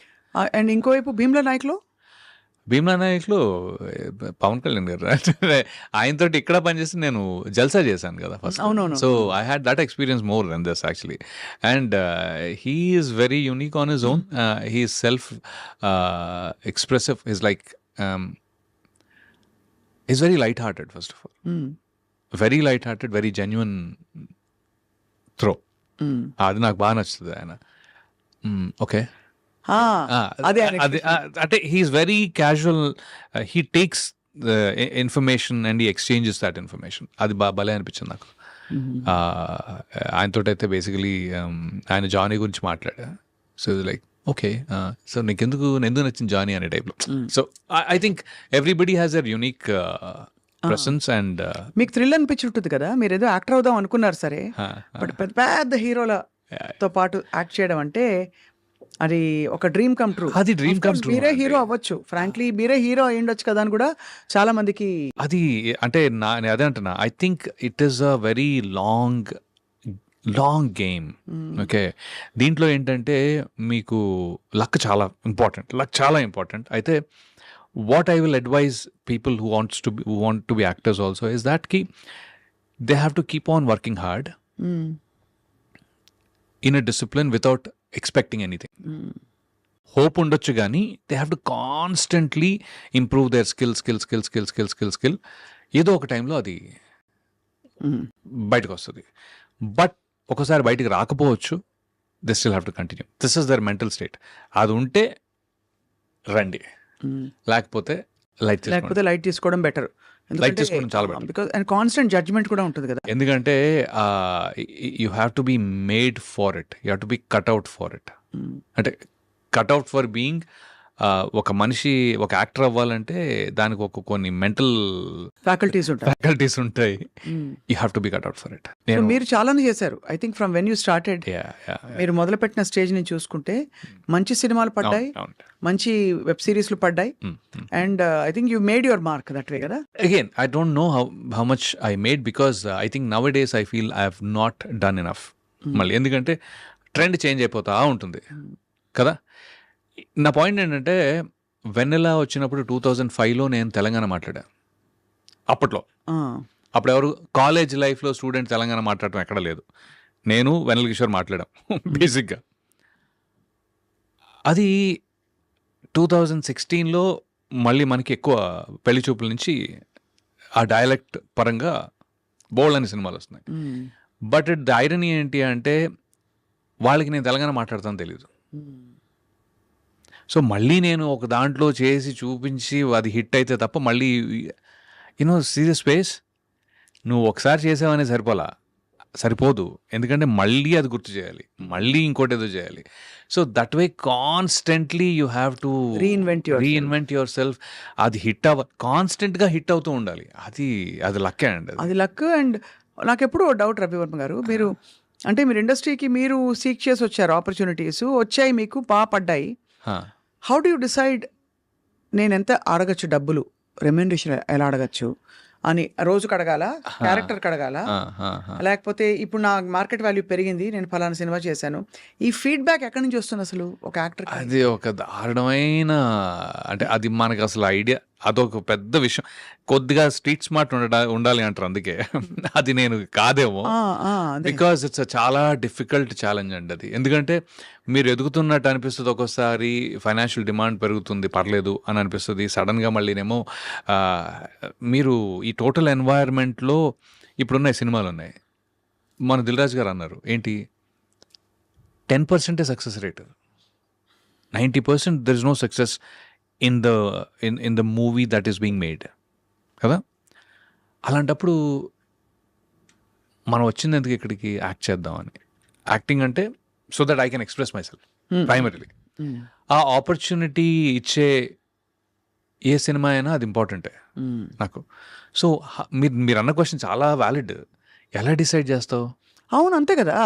And ఇంకోవైపు భీమ్లా నాయక్లో పవన్ కళ్యాణ్ గారు ఆయనతో ఇక్కడ పనిచేసి నేను జల్సా చేశాను కదా ఫస్ట్. అవునవును. So I had that experience more than this actually. And he is very unique on his own. He is self expressive. Is like is very light hearted first of all. Very light hearted, very genuine through. అది నాకు బాగా నచ్చుతుంది ఆయన. Okay, అదే అంటే he's very casual. He takes information and he exchanges that information. అది భలే అనిపించింది నాకు. ఆయనతో అయితే బేసికలీ ఆయన జానీ గురించి మాట్లాడా. సో లైక్ ఓకే, సో ఎందుకు నచ్చింది జానీ అనే టైప్లో. So I think everybody has their unique presence. And మీకు థ్రిల్ అనిపించి ఉంటుంది కదా, మీరు ఏదో యాక్టర్ అవుదాం అనుకున్నారు సరే, బట్ పెద్ద పెద్ద హీరోలతో పాటు యాక్ట్ చేయడం అంటే అది ఒక డ్రీమ్ కమ్ ట్రూ. అది డ్రీమ్ కమ్ ట్రూ. మీరే హీరో అవ్వచ్చు, ఫ్రాంక్లీ మీరే హీరో అయ్యుండొచ్చు కదా అని కూడా చాలా మందికి. అది అంటే అదే అంటున్నా, I think it is a very long game. Okay, దీంట్లో ఏంటంటే మీకు లక్ చాలా ఇంపార్టెంట్. అయితే what I will advise people who want to be actors also is that they have to keep on working hard in a discipline without expecting anything. Hope ఉండొచ్చు కానీ they have to constantly improve their skill. ఏదో ఒక టైంలో అది బయటకు వస్తుంది. But ఒకసారి బయటకు రాకపోవచ్చు, they still have to continue. This is their mental state. అది ఉంటే రండి, లేకపోతే లైట్ తీసుకోండి. లేకపోతే లైట్ తీసుకోవడం బెటర్. లైట్ తీసుకోవడం చాలా better. Because and constant judgement కూడా ఉంటుంది కదా. ఎందుకంటే you have to be made for it, you have to be cut out for it. అంటే కట్అవుట్ ఫర్ బీయింగ్ ఒక మనిషి ఒక యాక్టర్ అవ్వాలంటే దానికి కొన్ని మెంటల్ ఫ్యాకల్టీస్ ఉంటాయి. ఫ్యాకల్టీస్ ఉంటాయి. You have to be cut out for it. So, మీరు చాలానే చేశారు. I think from when you started, మీరు మొదలుపెట్టిన స్టేజ్ నుంచి చూసుకుంటే మంచి సినిమాలు పడ్డాయి, మంచి వెబ్ సిరీస్లు పడ్డాయి, and I think you made your mark that way కదా. Again, I don't know how much I made because I think nowadays I feel I have not done enough. మళ్ళీ ఎందుకంటే ట్రెండ్ చేంజ్ అయిపోతా ఉంటుంది కదా. నా point ఏంటంటే వెన్నెలా వచ్చినప్పుడు 2005లో నేను తెలంగాణ మాట్లాడా. అప్పట్లో అప్పుడు ఎవరు కాలేజ్ లైఫ్లో స్టూడెంట్ తెలంగాణ మాట్లాడటం ఎక్కడ లేదు. నేను వెన్నెల కిషోర్ మాట్లాడాం బేసిక్గా. అది 2016లో మళ్ళీ మనకి ఎక్కువ పెళ్లి చూపుల నుంచి ఆ డైలెక్ట్ పరంగా బోల్డ్ అనే సినిమాలు వస్తున్నాయి. బట్ ద ఐరనీ ఏంటి అంటే వాళ్ళకి నేను తెలంగాణ మాట్లాడతాను తెలియదు. సో మళ్ళీ నేను ఒక దాంట్లో చేసి చూపించి అది హిట్ అయితే తప్ప మళ్ళీ సీరియస్ స్పేస్ నువ్వు ఒకసారి చేసావనే సరిపోదు. ఎందుకంటే మళ్ళీ అది గుర్తు చేయాలి, మళ్ళీ ఇంకోటి ఏదో చేయాలి. So that way constantly you have to reinvent your self. అది కాన్స్టెంట్గా హిట్ అవుతూ ఉండాలి. అది లక్కే అండి. అది లక్. అండ్ నాకు ఎప్పుడూ డౌట్ రవివర్మ గారు, మీరు అంటే మీరు ఇండస్ట్రీకి మీరు సీక్ చేసి వచ్చారు, ఆపర్చునిటీస్ వచ్చాయి, మీకు బాగా పడ్డాయి. హౌ డు యూ డిసైడ్ నేను ఎంత అడగచ్చు, డబ్బులు రెమ్యూనరేషన్ ఎలా అడగచ్చు అని రోజుకు అడగాల, క్యారెక్టర్కి అడగాల, లేకపోతే ఇప్పుడు నా మార్కెట్ వాల్యూ పెరిగింది, నేను ఫలానా సినిమా చేశాను, ఈ ఫీడ్బ్యాక్ ఎక్కడి నుంచి వస్తుంది అసలు ఒక యాక్టర్? అది ఒక దారుణమైన, అంటే అది మనకు అసలు ఐడియా, అదొక పెద్ద విషయం. కొద్దిగా స్ట్రీట్ స్మార్ట్ ఉండాలి అంటారు, అందుకే అది నేను కాదేమో. బికాజ్ ఇట్స్ చాలా డిఫికల్ట్ ఛాలెంజ్ అండి అది. ఎందుకంటే మీరు ఎదుగుతున్నట్టు అనిపిస్తుంది, ఒక్కోసారి ఫైనాన్షియల్ డిమాండ్ పెరుగుతుంది, పర్లేదు అని అనిపిస్తుంది. సడన్గా మళ్ళీనేమో మీరు ఈ టోటల్ ఎన్వైర్న్మెంట్లో ఇప్పుడున్న సినిమాలు ఉన్నాయి. మన దిల్ రాజు గారు అన్నారు ఏంటి, 10% success rate, 90% there is no success in the movie that is being made కదా. అలాంటప్పుడు మనం వచ్చింది ఎందుకు ఇక్కడికి, యాక్ట్ చేద్దామని. యాక్టింగ్ అంటే so that I can express my self primarily. ఆ ఆపర్చునిటీ ఇచ్చే ఏ సినిమా అయినా అది ఇంపార్టెంటే నాకు. సో మీరు అన్న క్వశ్చన్ చాలా వ్యాలిడ్. ఎలా డిసైడ్ చేస్తావు? అవును, అంతే కదా.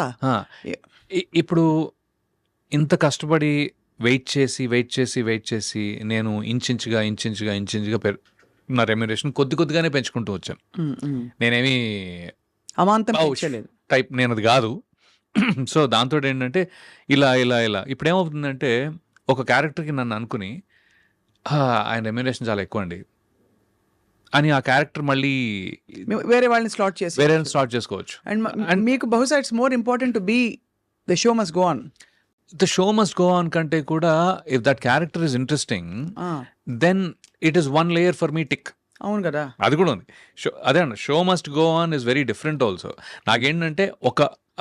ఇప్పుడు ఇంత కష్టపడి వెయిట్ చేసి నేను ఇంచుగా నా రెమ్యూనరేషన్ కొద్దిగానే పెంచుకుంటూ వచ్చాను. నేనేమి అమాంతం టైప్, నేను అది కాదు. సో దాంతో ఏంటంటే ఇలా ఇప్పుడు ఏమవుతుందంటే ఒక క్యారెక్టర్కి నన్ను అనుకుని ఆయన రెమ్యూనరేషన్ చాలా ఎక్కువ అండి అని ఆ క్యారెక్టర్ మళ్ళీ వేరే వాళ్ళని స్లాట్ చేసుకోవచ్చు. అండ్ మీకు బహుశా it's more important to be the show must go on. The show must go on కంటే కూడా if that character is interesting then it is one layer for me tick. అవును కదా, అది కూడా ఉంది. అదే అన్న, show must go on is very different also. నాకేంటంటే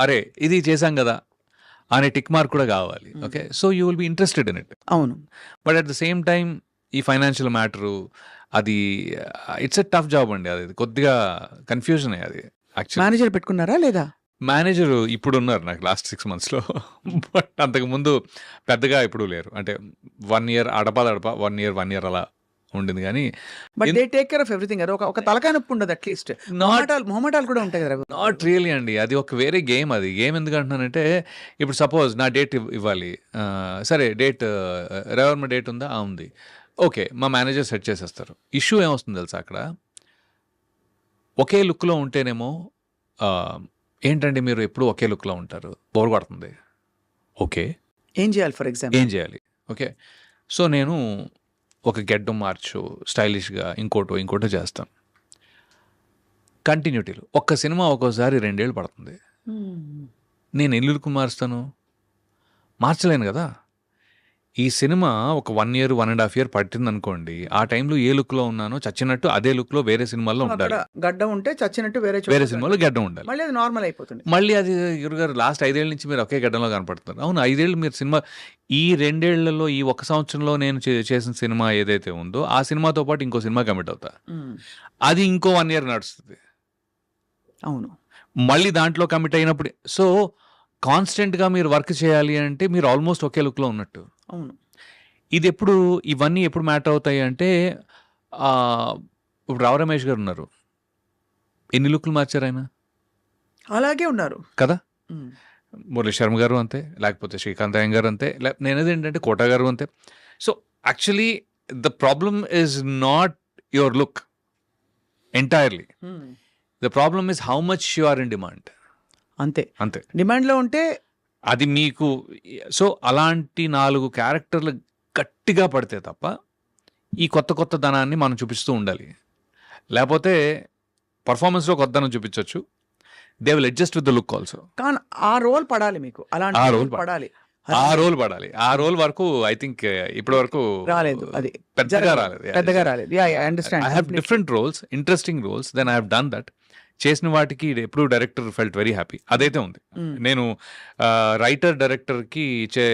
అరే ఇది చేశాం కదా అనే టిక్ మార్క్ కూడా కావాలి. Okay, so you will be interested in it. అవును. But at the same time ఈ ఫైనాన్షియల్ మ్యాటరు అది ఇట్స్ ఎ టఫ్ జాబ్ అండి. అది కొద్దిగా కన్ఫ్యూజన్ అది. యాక్చువల్లీ మేనేజర్ పెట్టుకున్నారా లేదా? మేనేజర్ ఇప్పుడు ఉన్నారు నాకు లాస్ట్ 6 monthsలో. బట్ అంతకుముందు పెద్దగా ఇప్పుడు లేరు. అంటే 1 year అడప 1 year అలా ఉండింది. కానీ but they take care of everything. అది ఒక తలకాయ నొప్పి ఉండదు, అట్లీస్ట్ మొహమాటాలు కూడా ఉంటాయి కదా. నాట్ రియలీ అండి, అది ఒక వేరే గేమ్. అది గేమ్ ఎందుకు అంటున్నానంటే ఇప్పుడు సపోజ్ నా డేట్ ఇవ్వాలి, సరే డేట్ రెవర్మ డేట్ ఉందా, ఉంది, ఓకే, మా మేనేజర్ సెట్ చేసేస్తారు. ఇష్యూ ఏమొస్తుంది తెలుసా, అక్కడ ఒకే లుక్లో ఉంటేనేమో ఏంటండి మీరు ఎప్పుడు ఒకే లుక్లో ఉంటారు, బోర్ కొడుతుంది. ఓకే, ఏం చేయాలి? ఫర్ ఎగ్జాంపుల్ ఏం చేయాలి? ఓకే, సో నేను ఒక గెడ్డం మార్చు, స్టైలిష్గా ఇంకోటో చేస్తాను. కంటిన్యూటీలు ఒక్క సినిమా ఒక్కోసారి 2 ఏళ్ళు పడుతుంది. నేను ఎన్ని లుక్ మారుస్తాను? మార్చలేను కదా. ఈ సినిమా ఒక 1 year 1.5 year పట్టింది అనుకోండి, ఆ టైంలో ఏ లుక్లో ఉన్నానో చచ్చినట్టు అదే లుక్లో వేరే సినిమాల్లో అక్కడ ఉండాలి, గడ్డ ఉంటే చచ్చినట్టు వేరే వేరే సినిమాలో గడ్డం ఉండాలి. మళ్ళీ అది నార్మల్ అయిపోతుంది. మళ్ళీ అది గురుగారు లాస్ట్ 5 ఏళ్ళ నుంచి మీరు ఒకే గడ్డంలో కనపడుతున్నారు. అవును, 5 ఏళ్ళు మీరు సినిమా, ఈ 2 ఏళ్లలో ఈ 1 సంవత్సరంలో నేను చేసిన సినిమా ఏదైతే ఉందో ఆ సినిమాతో పాటు ఇంకో సినిమా కమిట్ అవుతా, అది ఇంకో 1 year నడుస్తుంది. అవును, మళ్ళీ దాంట్లో కమిట్ అయినప్పుడు సో కాన్స్టెంట్గా మీరు వర్క్ చేయాలి అంటే మీరు ఆల్మోస్ట్ ఒకే లుక్లో ఉన్నట్టు. అవును. ఇది ఇవన్నీ ఎప్పుడు మ్యాటర్ అవుతాయి అంటే ఇప్పుడు రావు రమేష్ గారు ఉన్నారు, ఎన్ని లుక్లు మార్చారు ఆయన అలాగే ఉన్నారు కదా. ఉమ్. మురళీ శర్మ గారు అంతే, లేకపోతే శ్రీకాంత్ అయ్యం గారు అంతే, నేనేది ఏంటంటే కోట గారు అంతే. So actually the problem is not your look entirely, um. The problem is how much you are in demand. అంతే, అంతే, డిమాండ్లో ఉంటే అది మీకు. సో అలాంటి 4 క్యారెక్టర్లు గట్టిగా పడితే తప్ప ఈ కొత్త ధనాన్ని మనం చూపిస్తూ ఉండాలి. లేకపోతే పర్ఫార్మెన్స్లో కొత్తదనం చూపించవచ్చు, they will adjust with the look also. కానీ ఆ రోల్ పడాలి మీకు, అలాంటి ఆ రోల్ role పడాలి. ఆ రోల్ వరకు ఐ థింక్ ఇప్పటి వరకు రాలేదు, అది పెద్దగా రాలేదు. పెద్దగా రాలేదు. I understand. I have different roles, interesting roles, then I have done that. చేసిన వాటికి ఎప్పుడు డైరెక్టర్ ఫెల్ట్ వెరీ హ్యాపీ. అదైతే ఉంది. నేను రైటర్ డైరెక్టర్కి ఇచ్చే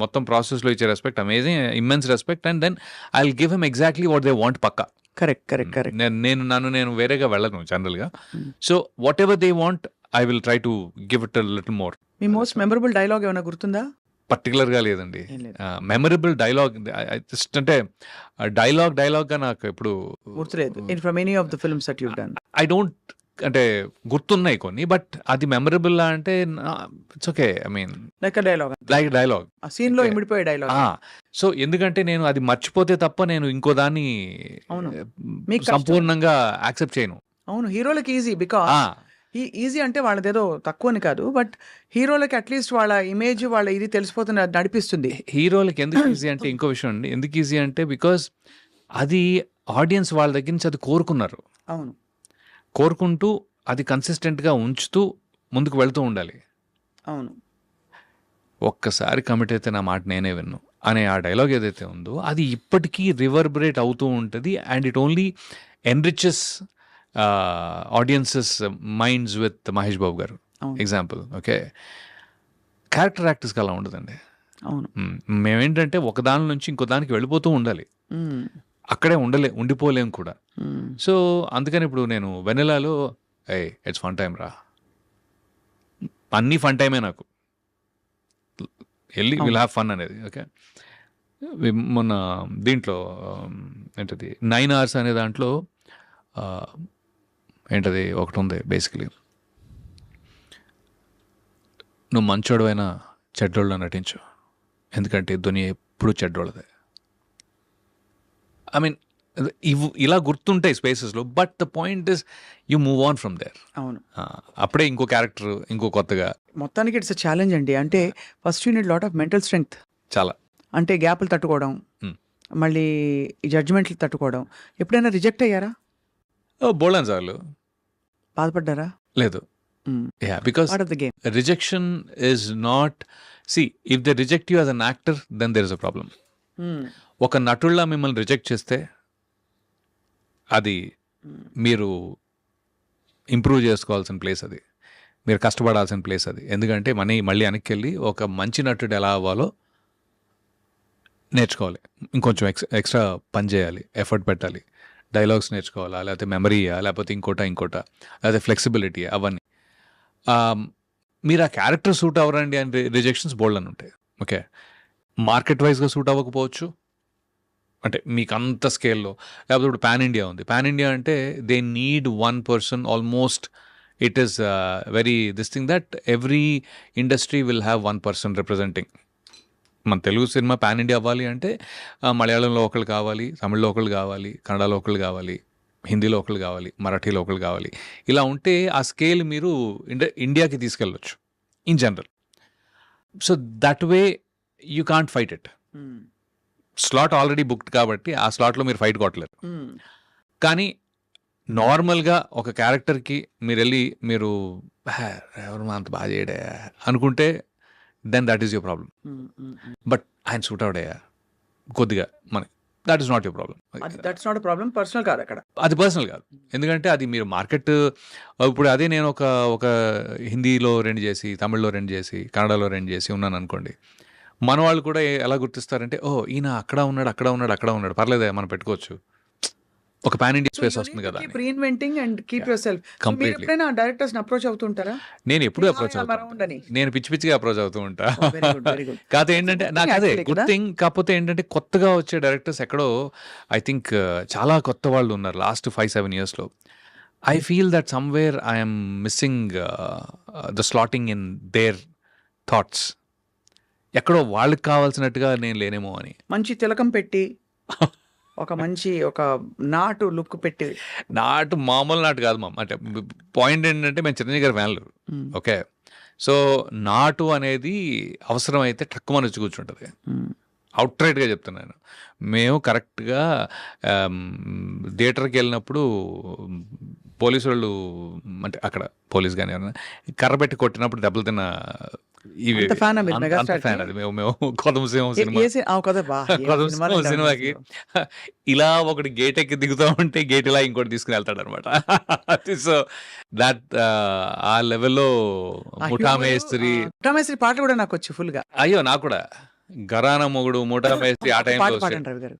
మొత్తం ప్రాసెస్లో ఇచ్చే respect amazing, immense respect, and then I will give him exactly what they want. పక్కా కరెక్ట్. నేను వేరేగా వెళ్ళను జనరల్గా. So whatever they want I will try to give it little more. మీ మోస్ట్ మెమరబుల్ డైలాగ్ ఏమైనా గుర్తుందా? పర్టికులర్గా లేదండి. ఏం లేదు. మెమరబుల్ డైలాగ్ జస్ట్ అంటే డైలాగ్గా నాకు ఎప్పుడు గుర్తులేదు. From any of the films that you done. I don't, అంటే గుర్తున్నాయి కొన్ని, బట్ అది మెమరబుల్ అంటే it's okay. I mean like dialogue, like dialogue ఆ సీన్ లో ఇమిడిపోయే డైలాగ్. సో ఎందుకంటే నేను అది మర్చిపోతే తప్ప నేను ఇంకో దాన్ని అవును. మీకు కష్టం. సంపూర్ణంగా యాక్సెప్ట్ చేయను. అవును, హీరోలకి ఈజీ, బికాస్ ఈజీ అంటే వాళ్ళదేదో తక్కువని కాదు, బట్ హీరోలకి అట్లీస్ట్ వాళ్ళ ఇమేజ్, వాళ్ళ ఇది తెలిసిపోతుంది, అది నడిపిస్తుంది. హీరోలకి ఎందుకు ఈజీ అంటే ఇంకో విషయం అండి, ఎందుకు ఈజీ అంటే బికాస్ అది ఆడియన్స్ వాళ్ళ దగ్గర నుంచి అది కోరుకున్నారు. అవును, కోరుకుంటూ అది కన్సిస్టెంట్గా ఉంచుతూ ముందుకు వెళ్తూ ఉండాలి. అవును. ఒక్కసారి కమిట్ అయితే నా మాట నేనే విన్ను అనే ఆ డైలాగ్ ఏదైతే ఉందో అది ఇప్పటికీ రివర్బరేట్ అవుతూ ఉంటుంది, and it only enriches audiences minds with Mahesh Babu గారు ఎగ్జాంపుల్. ఓకే, క్యారెక్టర్ యాక్టర్స్కి అలా ఉండదండి. అవును. మేమేంటంటే ఒక దాని నుంచి ఇంకో దానికి వెళ్ళిపోతూ ఉండాలి, అక్కడే ఉండిపోలేం కూడా. సో అందుకని ఇప్పుడు నేను వెన్నెలాలో ఇట్స్ ఫన్ టైం రా, అన్నీ ఫన్ టైమే నాకు, వెళ్ళి విల్ హ్యావ్ ఫన్ అనేది. ఓకే, మొన్న దీంట్లో ఏంటది 9 hours అనే దాంట్లో ఏంటది ఒకటి ఉంది, బేసికలీ నువ్వు మంచోడు అయినా చెడ్డోళ్ళలో నటించు, ఎందుకంటే దునియా ఎప్పుడు చెడ్డోళ్ళదే. ఐ మీన్ ఇలా గుర్తుంటాయి స్పేసెస్లో, but the point is you move on from there. అవును, అప్పుడే ఇంకో క్యారెక్టర్ ఇంకో కొత్తగా. మొత్తానికి ఇట్స్ ఛాలెంజ్ అండి. అంటే first you need lot of mental strength. చాలా, అంటే గ్యాప్లు తట్టుకోవడం, మళ్ళీ జడ్జిమెంట్లు తట్టుకోవడం. ఎప్పుడైనా రిజెక్ట్ అయ్యారా? బోల్డన్ సార్లు. బాధపడ్డారా? లేదు. Because part of the game. Rejection is not, see if they reject you as an actor then there is a problem. ఒక నటుళ్ళ మిమ్మల్ని రిజెక్ట్ చేస్తే అది మీరు ఇంప్రూవ్ చేసుకోవాల్సిన ప్లేస్, అది మీరు కష్టపడాల్సిన ప్లేస్ అది. ఎందుకంటే మళ్ళీ వెనక్కి వెళ్ళి ఒక మంచి నటుడు ఎలా అవ్వాలో నేర్చుకోవాలి, ఇంకొంచెం ఎక్స్ట్రా పని చేయాలి, ఎఫర్ట్ పెట్టాలి, డైలాగ్స్ నేర్చుకోవాలా, లేకపోతే మెమరీయా, లేకపోతే ఇంకోటా లేకపోతే ఫ్లెక్సిబిలిటీ, అవన్నీ. మీరు ఆ క్యారెక్టర్ సూట్ అవ్వరండి అని రిజెక్షన్స్ బోల్డ్ అని ఉంటాయి. ఓకే, మార్కెట్ వైజ్గా సూట్ అవ్వకపోవచ్చు, అంటే మీకు అంత స్కేల్లో. లేకపోతే ఇప్పుడు పాన్ ఇండియా ఉంది, పాన్ ఇండియా అంటే they need 1 person almost. It is very this thing that every industry will have 1 person representing. మన తెలుగు సినిమా పాన్ ఇండియా అవ్వాలి అంటే మలయాళంలో ఒకళ్ళు కావాలి, తమిళ్లో ఒకళ్ళు కావాలి, కన్నడలో ఒకళ్ళు కావాలి, హిందీలో ఒకళ్ళు కావాలి, మరాఠీలో ఒకళ్ళు కావాలి. ఇలా ఉంటే ఆ స్కేల్ మీరు ఇండియాకి తీసుకెళ్ళొచ్చు in general. So that way you can't fight it. Slot already booked కాబట్టి ఆ స్లాట్లో మీరు ఫైట్ కొట్టలేరు. కానీ నార్మల్గా ఒక క్యారెక్టర్కి మీరు ఎవరు అంత బాగా చేయడే అనుకుంటే then that is your problem. But ఆయన సూట్ అవుట్ అయ్యా కొద్దిగా మన that is not your problem. That's not problem, personal కాదు అక్కడ. అది పర్సనల్ కాదు, ఎందుకంటే అది మీరు మార్కెట్. ఇప్పుడు అదే నేను ఒక హిందీలో 2 చేసి, తమిళ్లో 2 చేసి, కన్నడలో 2 చేసి ఉన్నాను అనుకోండి, మన వాళ్ళు కూడా ఎలా గుర్తిస్తారంటే, ఓ ఈయన అక్కడ ఉన్నాడు, పర్లేదే మనం పెట్టుకోవచ్చు, ఒక పాన్ ఇండియా స్పేస్ వస్తుంది కదా. Reinventing and keep your self. మీరు Completely. ఎప్పుడైనా డైరెక్టర్స్ అప్రోచ్ అవుతుంటారా? నేను ఎప్పుడు అప్రోచ్ అవుతాను, నేను పిచ్చిగా అప్రోచ్ అవుతూ ఉంటా. కాకపోతే ఏంటంటే నాకు అదే గుడ్ థింగ్. కాకపోతే ఏంటంటే కొత్తగా వచ్చే డైరెక్టర్స్ ఎక్కడో ఐ థింక్ చాలా కొత్త వాళ్ళు ఉన్నారు లాస్ట్ 5-7 yearsలో. I feel that somewhere I'm missing the slotting in their thoughts. ఎక్కడో వాళ్ళకి కావాల్సినట్టుగా నేను లేనేమో అని. మంచి తిలకం పెట్టి ఒక మంచి ఒక నాటు లుక్ పెట్టి. నాటు మామూలు నాటు కాదు మామ. అంటే పాయింట్ ఏంటంటే మేము చిరంజీవి గారి ఫ్యాన్లు, ఓకే. సో నాటు అనేది అవసరమైతే తక్కువ వచ్చి కూర్చుంటుంది. అవుట్ రైట్గా చెప్తున్నాను. మేము కరెక్ట్గా థియేటర్కి వెళ్ళినప్పుడు పోలీసు వాళ్ళు, అంటే అక్కడ పోలీస్ కానీ ఎవరైనా కర్ర పెట్టి కొట్టినప్పుడు దెబ్బలు తిన్న ఇవి అంత fan ఆ మీరు అంత మెగాస్టార్ కి? fan అది. మేము కొదమసింహం సినిమా, కొదమసింహం సినిమాకి ఇలా ఒకటి గేట్ ఎక్కి దిగుతూ ఉంటే గేట్ ఇలా ఇంకోటి తీసుకుని వెళ్తాడు అనమాట. సో దట్ ఆ లెవెల్లో ముఠా మేస్త్రి. ముఠామేస్త్రి పాటలు కూడా నాకు వచ్చి ఫుల్ గా. అయ్యో నాకు కూడా గరాన మొగుడు, ముఠా మేస్త్రి ఆ పాట టైంలో పాడండి రవి గారు,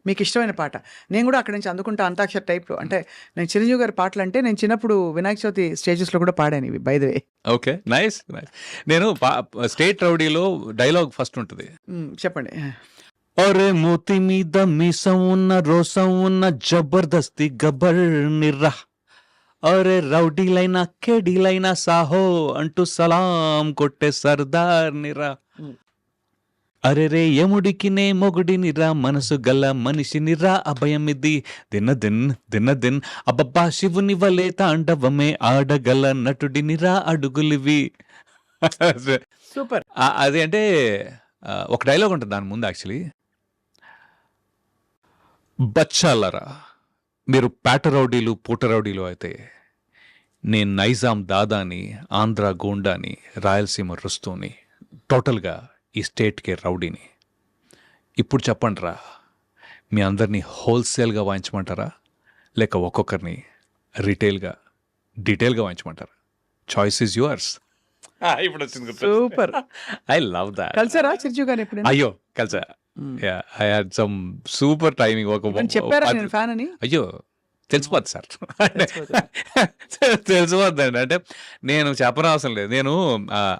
మీకు ఇష్టమైన పాట. నేను కూడా అక్కడి నుంచి అందుకుంటా అంతాక్షరి టైప్లో. అంటే నేను చిరంజీవి గారి పాటలు అంటే నేను చిన్నప్పుడు వినాయక చవితి స్టేజెస్లో కూడా పాడాను ఇవి, by the way. Okay, nice. నేను స్టేట్ రౌడీలో డైలాగ్ ఫస్ట్ ఉంటుంది, చెప్పండి. ఒరే మూతి మీద మీసం ఉన్న రోసం ఉన్న జబర్దస్తి గబ్బర్ నిర్రా, ఒరే రౌడీలైనా కేడీలైనా సాహో అంటూ సలాం కొట్టే సర్దార్ నిరా, అరే రే యముడికి నే మొగుడినిరా, మనసు గల మనిషినిరా, అభయమిది దిన్న అబ్బబ్బా శివుని వలే తాండవమే ఆడగల నటుడినిరా, అడుగులివి. సూపర్. అది అంటే ఒక డైలాగ్ ఉంటుంది దాని ముందు యాక్చువల్లీ, బచ్చాలరా మీరు పేట రౌడీలు పూట రౌడీలు అయితే నేను నైజాం దాదాని, ఆంధ్ర గోండాని, రాయలసీమ రుస్తూని, టోటల్గా ఈ స్టేట్కి రౌడీని. ఇప్పుడు చెప్పండి రా, మీ అందరినీ హోల్సేల్గా వాయించమంటారా లేక ఒక్కొక్కరిని రీటైల్గా డీటెయిల్గా వాయించమంటారా? Choice is yours. ఇప్పుడు వచ్చింది. సూపర్. I love that. కలిసారా చిరంజీవి గారు ఎప్పుడైనా? అయ్యో కలిసా. I had some super timing. చెప్పారా నేను ఫ్యాన్ అని? అయ్యో తెలిసిపోద్ది సార్, తెలిసిపోద్దండి. అంటే నేను చెప్పనవసరం లేదు. నేను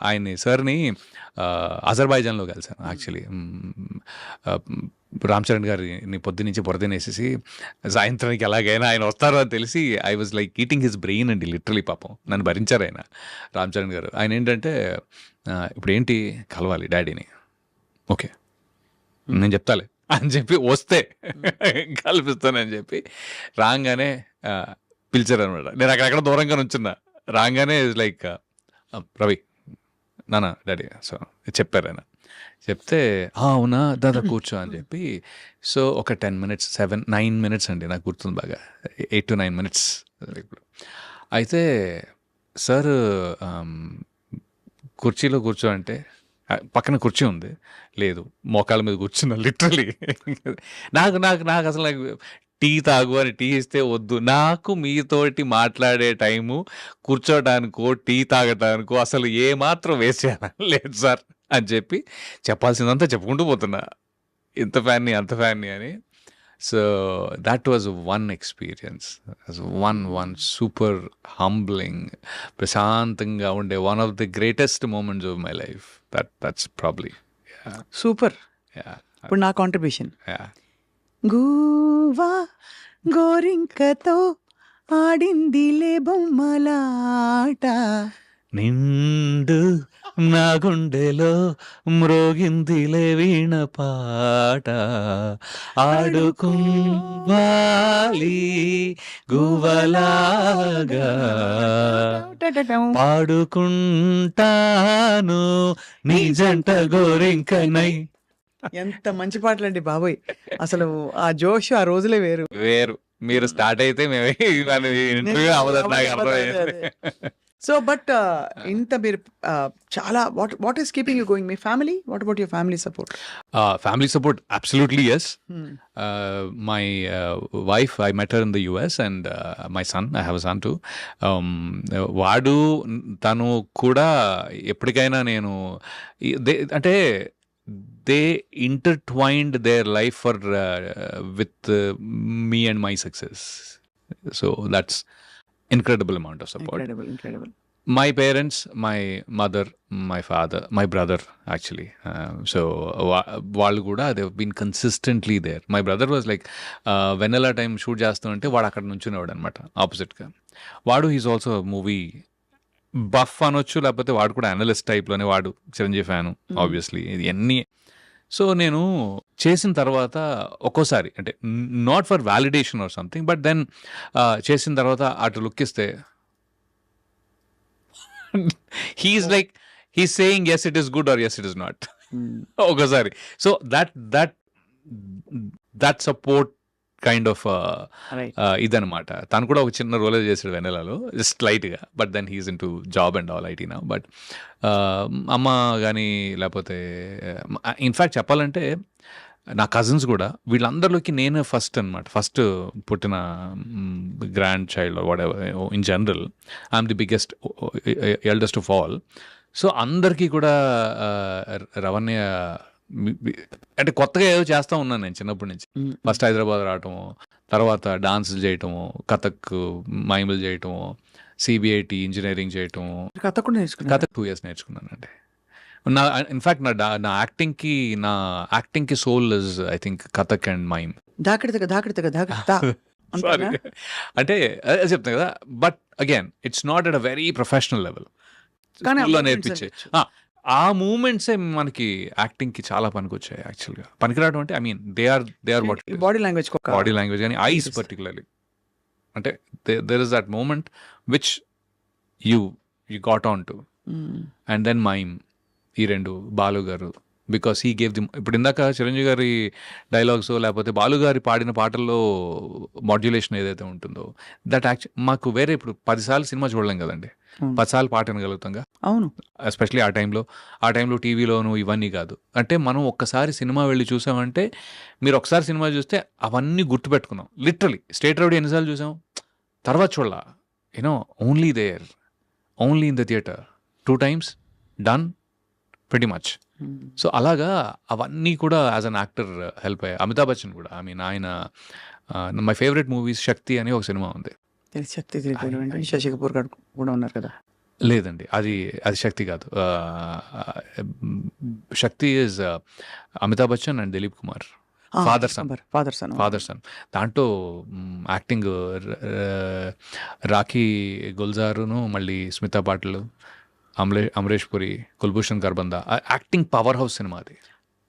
ఆయన్ని సార్ని అజర్బైజాన్లో కలిసాను యాక్చువల్లీ. రామ్ చరణ్ గారిని పొద్దునుంచి బురదనేసేసి సాయంత్రానికి ఎలాగైనా ఆయన వస్తారో అని తెలిసి I was like eating his brain అండి, లిటరలీ. పాపం నన్ను భరించారు ఆయన, రామ్ చరణ్ గారు. ఆయన ఏంటంటే ఇప్పుడు ఏంటి కలవాలి డాడీని, ఓకే నేను చెప్తాలే అని చెప్పి వస్తే కల్పిస్తానని చెప్పి రాగానే పిలిచారు అనమాట. నేను అక్కడెక్కడ దూరంగా నుంచున్నా. రాగానే లైక్ రవి నాన్న డాడీ సో చెప్పారు ఆయన. చెప్తే అవునా దాదా కూర్చో అని చెప్పి, సో ఒక 10 minutes 9 minutes అండి నాకు గుర్తుంది బాగా, 8 to 9 minutes ఇప్పుడు. అయితే సార్ కుర్చీలో కూర్చో అంటే పక్కన కుర్చీ ఉంది, లేదు మోకాల మీద కూర్చున్నా లిటరలీ. నాకు నాకు నాకు అసలు నాకు టీ తాగు అని టీ ఇస్తే వద్దు. నాకు మీతోటి మాట్లాడే టైము కూర్చోటానికో టీ తాగటానికో అసలు ఏమాత్రం వేస్ట్ చేయాలని లేదు సార్ అని చెప్పి చెప్పాల్సిందంతా చెప్పుకుంటూ పోతున్నా, ఇంత ఫ్యాన్ని అంత ఫ్యాన్ని అని. So that was one experience, one super humbling, ప్రశాంతంగా ఉండే one of the greatest moments of my life. That's probably. Super. ఇప్పుడు నా కాంట్రిబ్యూషన్. గూవా గోరింకతో ఆడిందిలే బొమ్మలాట, నిండు నా గుండెలో మ్రోగిందిలే వీణ పాట, ఆడుకోవాలి గువ్వలాగా పాడుకుంటాను నీ జంట గోరింకనై. ఎంత మంచి పాటలండి బాబోయ్. అసలు ఆ జోష్ ఆ రోజులే వేరు. మీరు స్టార్ట్ అయితే మేము ఇంటర్వ్యూ అవ్వదు, నాకు అర్థమైంది. సో బట్ ఇంత మీరు చాలా what is keeping you going? Me family, what about your family support? Family support, absolutely yes. My wife, I met her in the US, and my son, I have a son too. వాడు తను కూడా ఎప్పటికైనా నేను అంటే they intertwined their life for with me and my success. So that's incredible amount of support. Incredible. My parents, my mother, my father, my brother actually. So వాళ్ళు కూడా they've been consistently there. My brother was like Vennela time shoot చేస్తుంటే వాడు అక్కడ నుంచునేవాడు అనమాట ఆపోజిట్గా. వాడు he's also movie buff అనొచ్చు, లేకపోతే వాడు కూడా అనలిస్ట్ టైప్లోనే. వాడు చిరంజీవి ఫ్యాను ఆబ్వియస్లీ. ఇది అన్నీ. సో నేను చేసిన తర్వాత ఒక్కోసారి అంటే not for validation or something, but then చేసిన తర్వాత అటు లుక్ ఇస్తే he's like he's saying yes it is good or yes it is not ఒక్కోసారి. So that support kind of ఇదనమాట. తను కూడా ఒక చిన్న రోలే చేసాడు వెన్నెలలో, జస్ట్ లైట్గా. But then he's into job and all IT now. But అమ్మ కానీ లేకపోతే ఇన్ఫ్యాక్ట్ చెప్పాలంటే నా కజిన్స్ కూడా వీళ్ళందరిలోకి నేనే ఫస్ట్ అనమాట. ఫస్ట్ పుట్టిన grand child what ever in general. I'm the biggest eldest of all. So అందరికీ కూడా రవణ్య అంటే కొత్తగా ఏదో చేస్తూ ఉన్నాను నేను చిన్నప్పటి నుంచి. ఫస్ట్ హైదరాబాద్ రావటము, తర్వాత డాన్సులు చేయటము, కథక్ మైములు చేయటము, సిబిఐటి ఇంజనీరింగ్ చేయటము. కథ కూడా నేర్చుకున్నాను. కథక్ 2 years నేర్చుకున్నానండి. నా ఇన్ఫ్యాక్ట్ నా యాక్టింగ్కి soul is I think Kathak and mime. Sorry అంటే అదే చెప్తాను కదా. But again it's not at a very professional level. స్కూల్లో నేర్పించే ఆ మూమెంట్సే మనకి యాక్టింగ్కి చాలా పనికొచ్చాయి యాక్చువల్గా. పనికిరావడం అంటే I mean they are what body language కానీ ఐస్ పర్టికులర్లీ. అంటే there is that moment which you got on to. And then mime, ఈ రెండు బాలు గారు, బికాస్ హీ గేవ్ ది. ఇప్పుడు ఇందాక చిరంజీవి గారి డైలాగ్స్ లేకపోతే బాలు గారి పాడిన పాటల్లో మాడ్యులేషన్ ఏదైతే ఉంటుందో దట్ మాకు వేరే ఇప్పుడు 10 సార్లు సినిమా చూడలేం కదండి, 10 సార్లు పాట వినగలుగుతాంగా. అవును. ఎస్పెషలీ ఆ టైంలో టీవీలోను ఇవన్నీ కాదు. అంటే మనం ఒక్కసారి సినిమా వెళ్ళి చూసామంటే, మీరు ఒకసారి సినిమా చూస్తే అవన్నీ గుర్తుపెట్టుకున్నాం. లిటరలీ స్టేట్ రౌడీ ఎన్నిసార్లు చూసాం, తర్వాత చూడాల only there, only in the theatre 2 times done pretty much. సో అలాగా అవన్నీ కూడా యాజ్ అన్ యాక్టర్ హెల్ప్ అయ్యాయి. అమితాబ్ బచ్చన్ కూడా ఐ మీన్ ఆయన మై ఫేవరెట్ మూవీస్ శక్తి అని ఒక సినిమా ఉంది. శక్తి శశి కపూర్ గారు కూడా ఉన్నారు కదా. లేదండి, అది శక్తి కాదు. Shakti is Amitabh Bachchan and Dilip Kumar, father son. దాంట్లో యాక్టింగ్ రాఖీ గుల్జారును మళ్ళీ Smita Patil, Amrish Puri, Kulbhushan Kharbanda. Acting powerhouse సినిమా అది.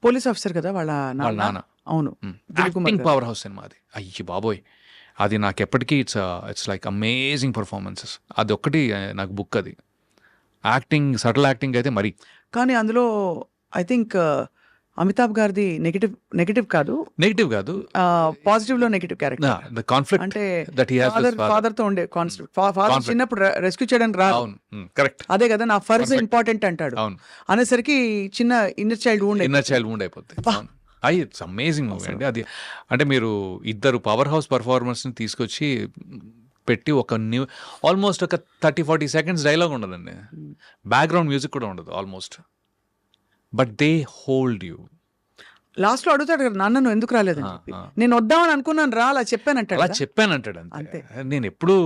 పోలీస్ ఆఫీసర్ కదా వాళ్ళ నాన్న. అవును. యాక్టింగ్ పవర్ హౌస్ సినిమా అది. అయ్యి బాబోయ్, అది నాకు ఎప్పటికీ ఇట్స్ లైక్ అమేజింగ్ పర్ఫార్మెన్సెస్. అది ఒక్కటి నాకు బుక్. అది యాక్టింగ్, సటిల్ యాక్టింగ్ అయితే మరి. కానీ అందులో ఐ థింక్ అమితాబ్ గారిది నెగటివ్ కాదు, పాజిటివ్ లో నెగటివ్ క్యారెక్టర్. ద కాన్ఫ్లిక్ట్ అంటే that he has with father తో ఉండే కాన్ఫ్లిక్ట్. ఫాదర్ చిన్నప్పుడు రెస్క్యూ చేయడానికి రాదు. కరెక్ట్. అదే కదా నా ఫర్జ్ ఇంపార్టెంట్ అంటాడు. అనేసరికి చిన్న ఇన్నర్ చైల్డ్ వూండ్ అయిపోతుంది. ఇట్స్ అమేజింగ్ మూవీ అండి అది. అంటే మీరు ఇద్దరు పవర్ హౌస్ పర్ఫార్మర్స్ ని తీసుకొచ్చి పెట్టి ఒక ఆల్మోస్ట్ ఒక 30-40 seconds డైలాగ్ ఉండదండి, బ్యాక్గ్రౌండ్ మ్యూజిక్ కూడా ఉండదు almost. But they hold you. Last లో అడుగుతాడు కదా, నాన్న నువ్వు ఎందుకు రాలేదని చెప్పి. నేను వద్దామని అనుకున్నాను రా, అలా చెప్పానంటాడు. అలా చెప్పానంటాడు అంతే. నేను ఎప్పుడు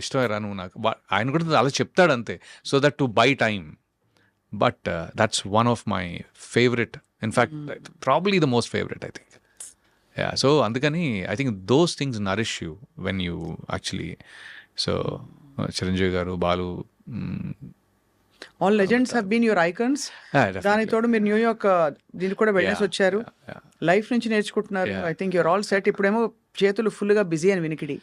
ఇష్టమే రా నువ్వు నాకు, ఆయన కూడా అలా చెప్తాడు అంతే. So that to by time. But that's one of my favourite, in fact probably the most favourite I think. So అందుకని I think those things nourish you when you actually. So Chiranjeevi గారు, Balu, all legends have been your icons. దానికి తోడు మీరు New York దీనికి కూడా వెళ్ళేసి వచ్చారు, life నుంచి నేర్చుకుంటున్నారు. I think your all set. ఇప్పుడేమో చేతులు ఫుల్ గా బిజీ అని వినికిడి.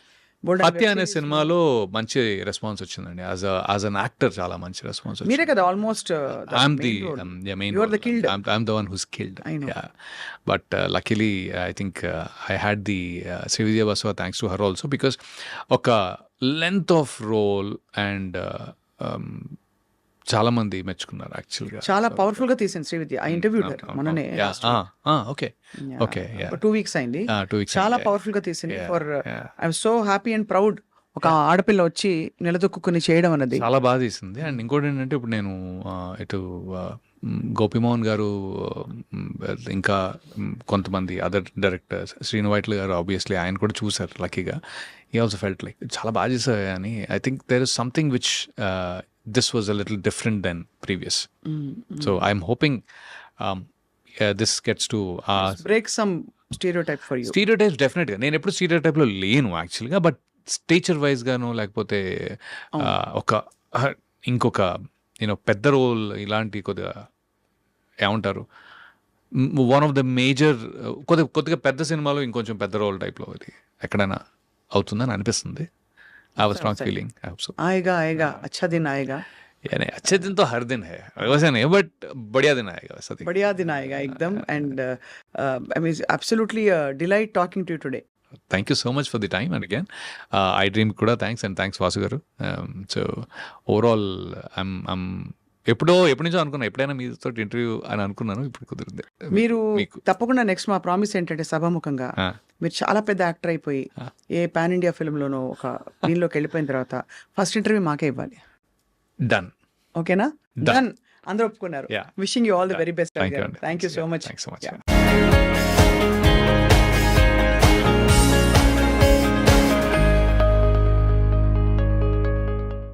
హత్య అనే సినిమాలో మంచి రెస్పాన్స్ వచ్చిందండి. యాజ్ అన్ యాక్టర్ చాలా మంచి రెస్పాన్స్ వచ్చింది. మీరే కదా almost I'm the main. You are the killed. I'm the one who's killed. I know. Yeah. But luckily I think I had the Srividya Baswa, thanks to her also, because oka length of role and చాలా మంది మెచ్చుకున్నారు యాక్చువల్గా. చాలా powerful గా తీసింది శ్రీవిద్య. ఆ interview మననే okay okay 2 weeks అయింది. 2 weeks చాలా అయింది. పవర్ఫుల్ గా తీసింది. Yeah, for yeah. I'm so happy and proud ఒక ఆడపిల్ల వచ్చి నిలదొక్కుని చేయడం అన్నది. చాలా బాగా తీసింది. అండ్ ఇంకోటి ఏంటంటే ఇప్పుడు నేను ఇటు గోపిమోహన్ గారు ఇంకా కొంతమంది అదర్ డైరెక్టర్స్, శ్రీను వైట్ల గారు ఆబ్వియస్లీ ఆయన కూడా చూసారు లక్కీగా. ఈ ఆల్సో ఫెల్ట్ లైక్ చాలా బాగా చేశారు అని. I think there is something which this was a little different than previous. So I'm hoping this gets to break some stereotype for you. Stereotypes డెఫినెట్గా. నేను ఎప్పుడు స్టీరియోటైప్లో లేను యాక్చువల్గా. బట్ స్టేచర్ వైజ్గాను లేకపోతే ఒక ఇంకొక పెద్ద రోల్ ఇలాంటి కొద్దిగా ఏమంటారు వన్ ఆఫ్ ద మేజర్ కొద్దిగా పెద్ద సినిమాలో ఇంకొంచెం పెద్ద రోల్ టైప్లో ఇది ఎక్కడైనా అవుతుందని అనిపిస్తుంది. I have strong feeling. I hope so. आएगा आएगा अच्छा दिन आएगा. यानी अच्छे दिन तो हर दिन है वैसे नहीं, बट बढ़िया दिन आएगा वैसा देखिए. बढ़िया दिन आएगा एकदम. And I mean absolutely a delight talking to you today. Thank you so much for the time and again iDream kuda thanks and thanks Vasu garu. So overall I'm ఎప్పటి నుంచో అనుకున్నా ఎప్పుడైనా మీతో ఇంటర్వ్యూ అని అనుకున్నాను. ఇప్పుడు కుదిరింది. మీరు మీకు తప్పకుండా నెక్స్ట్ మా ప్రామిస్ ఏంటంటే సభాముఖంగా మీరు చాలా పెద్ద యాక్టర్ అయిపోయి ఏ పాన్ ఇండియా ఫిల్మ్లోనో ఒక దీనిలోకి వెళ్ళిపోయిన తర్వాత ఫస్ట్ ఇంటర్వ్యూ మాకే ఇవ్వాలి. డన్. ఓకేనా? Done. డన్. అందరూ ఒప్పుకున్నారు. Yeah. Wishing you all the very best. Thank you. Thank you so much. Thanks so much.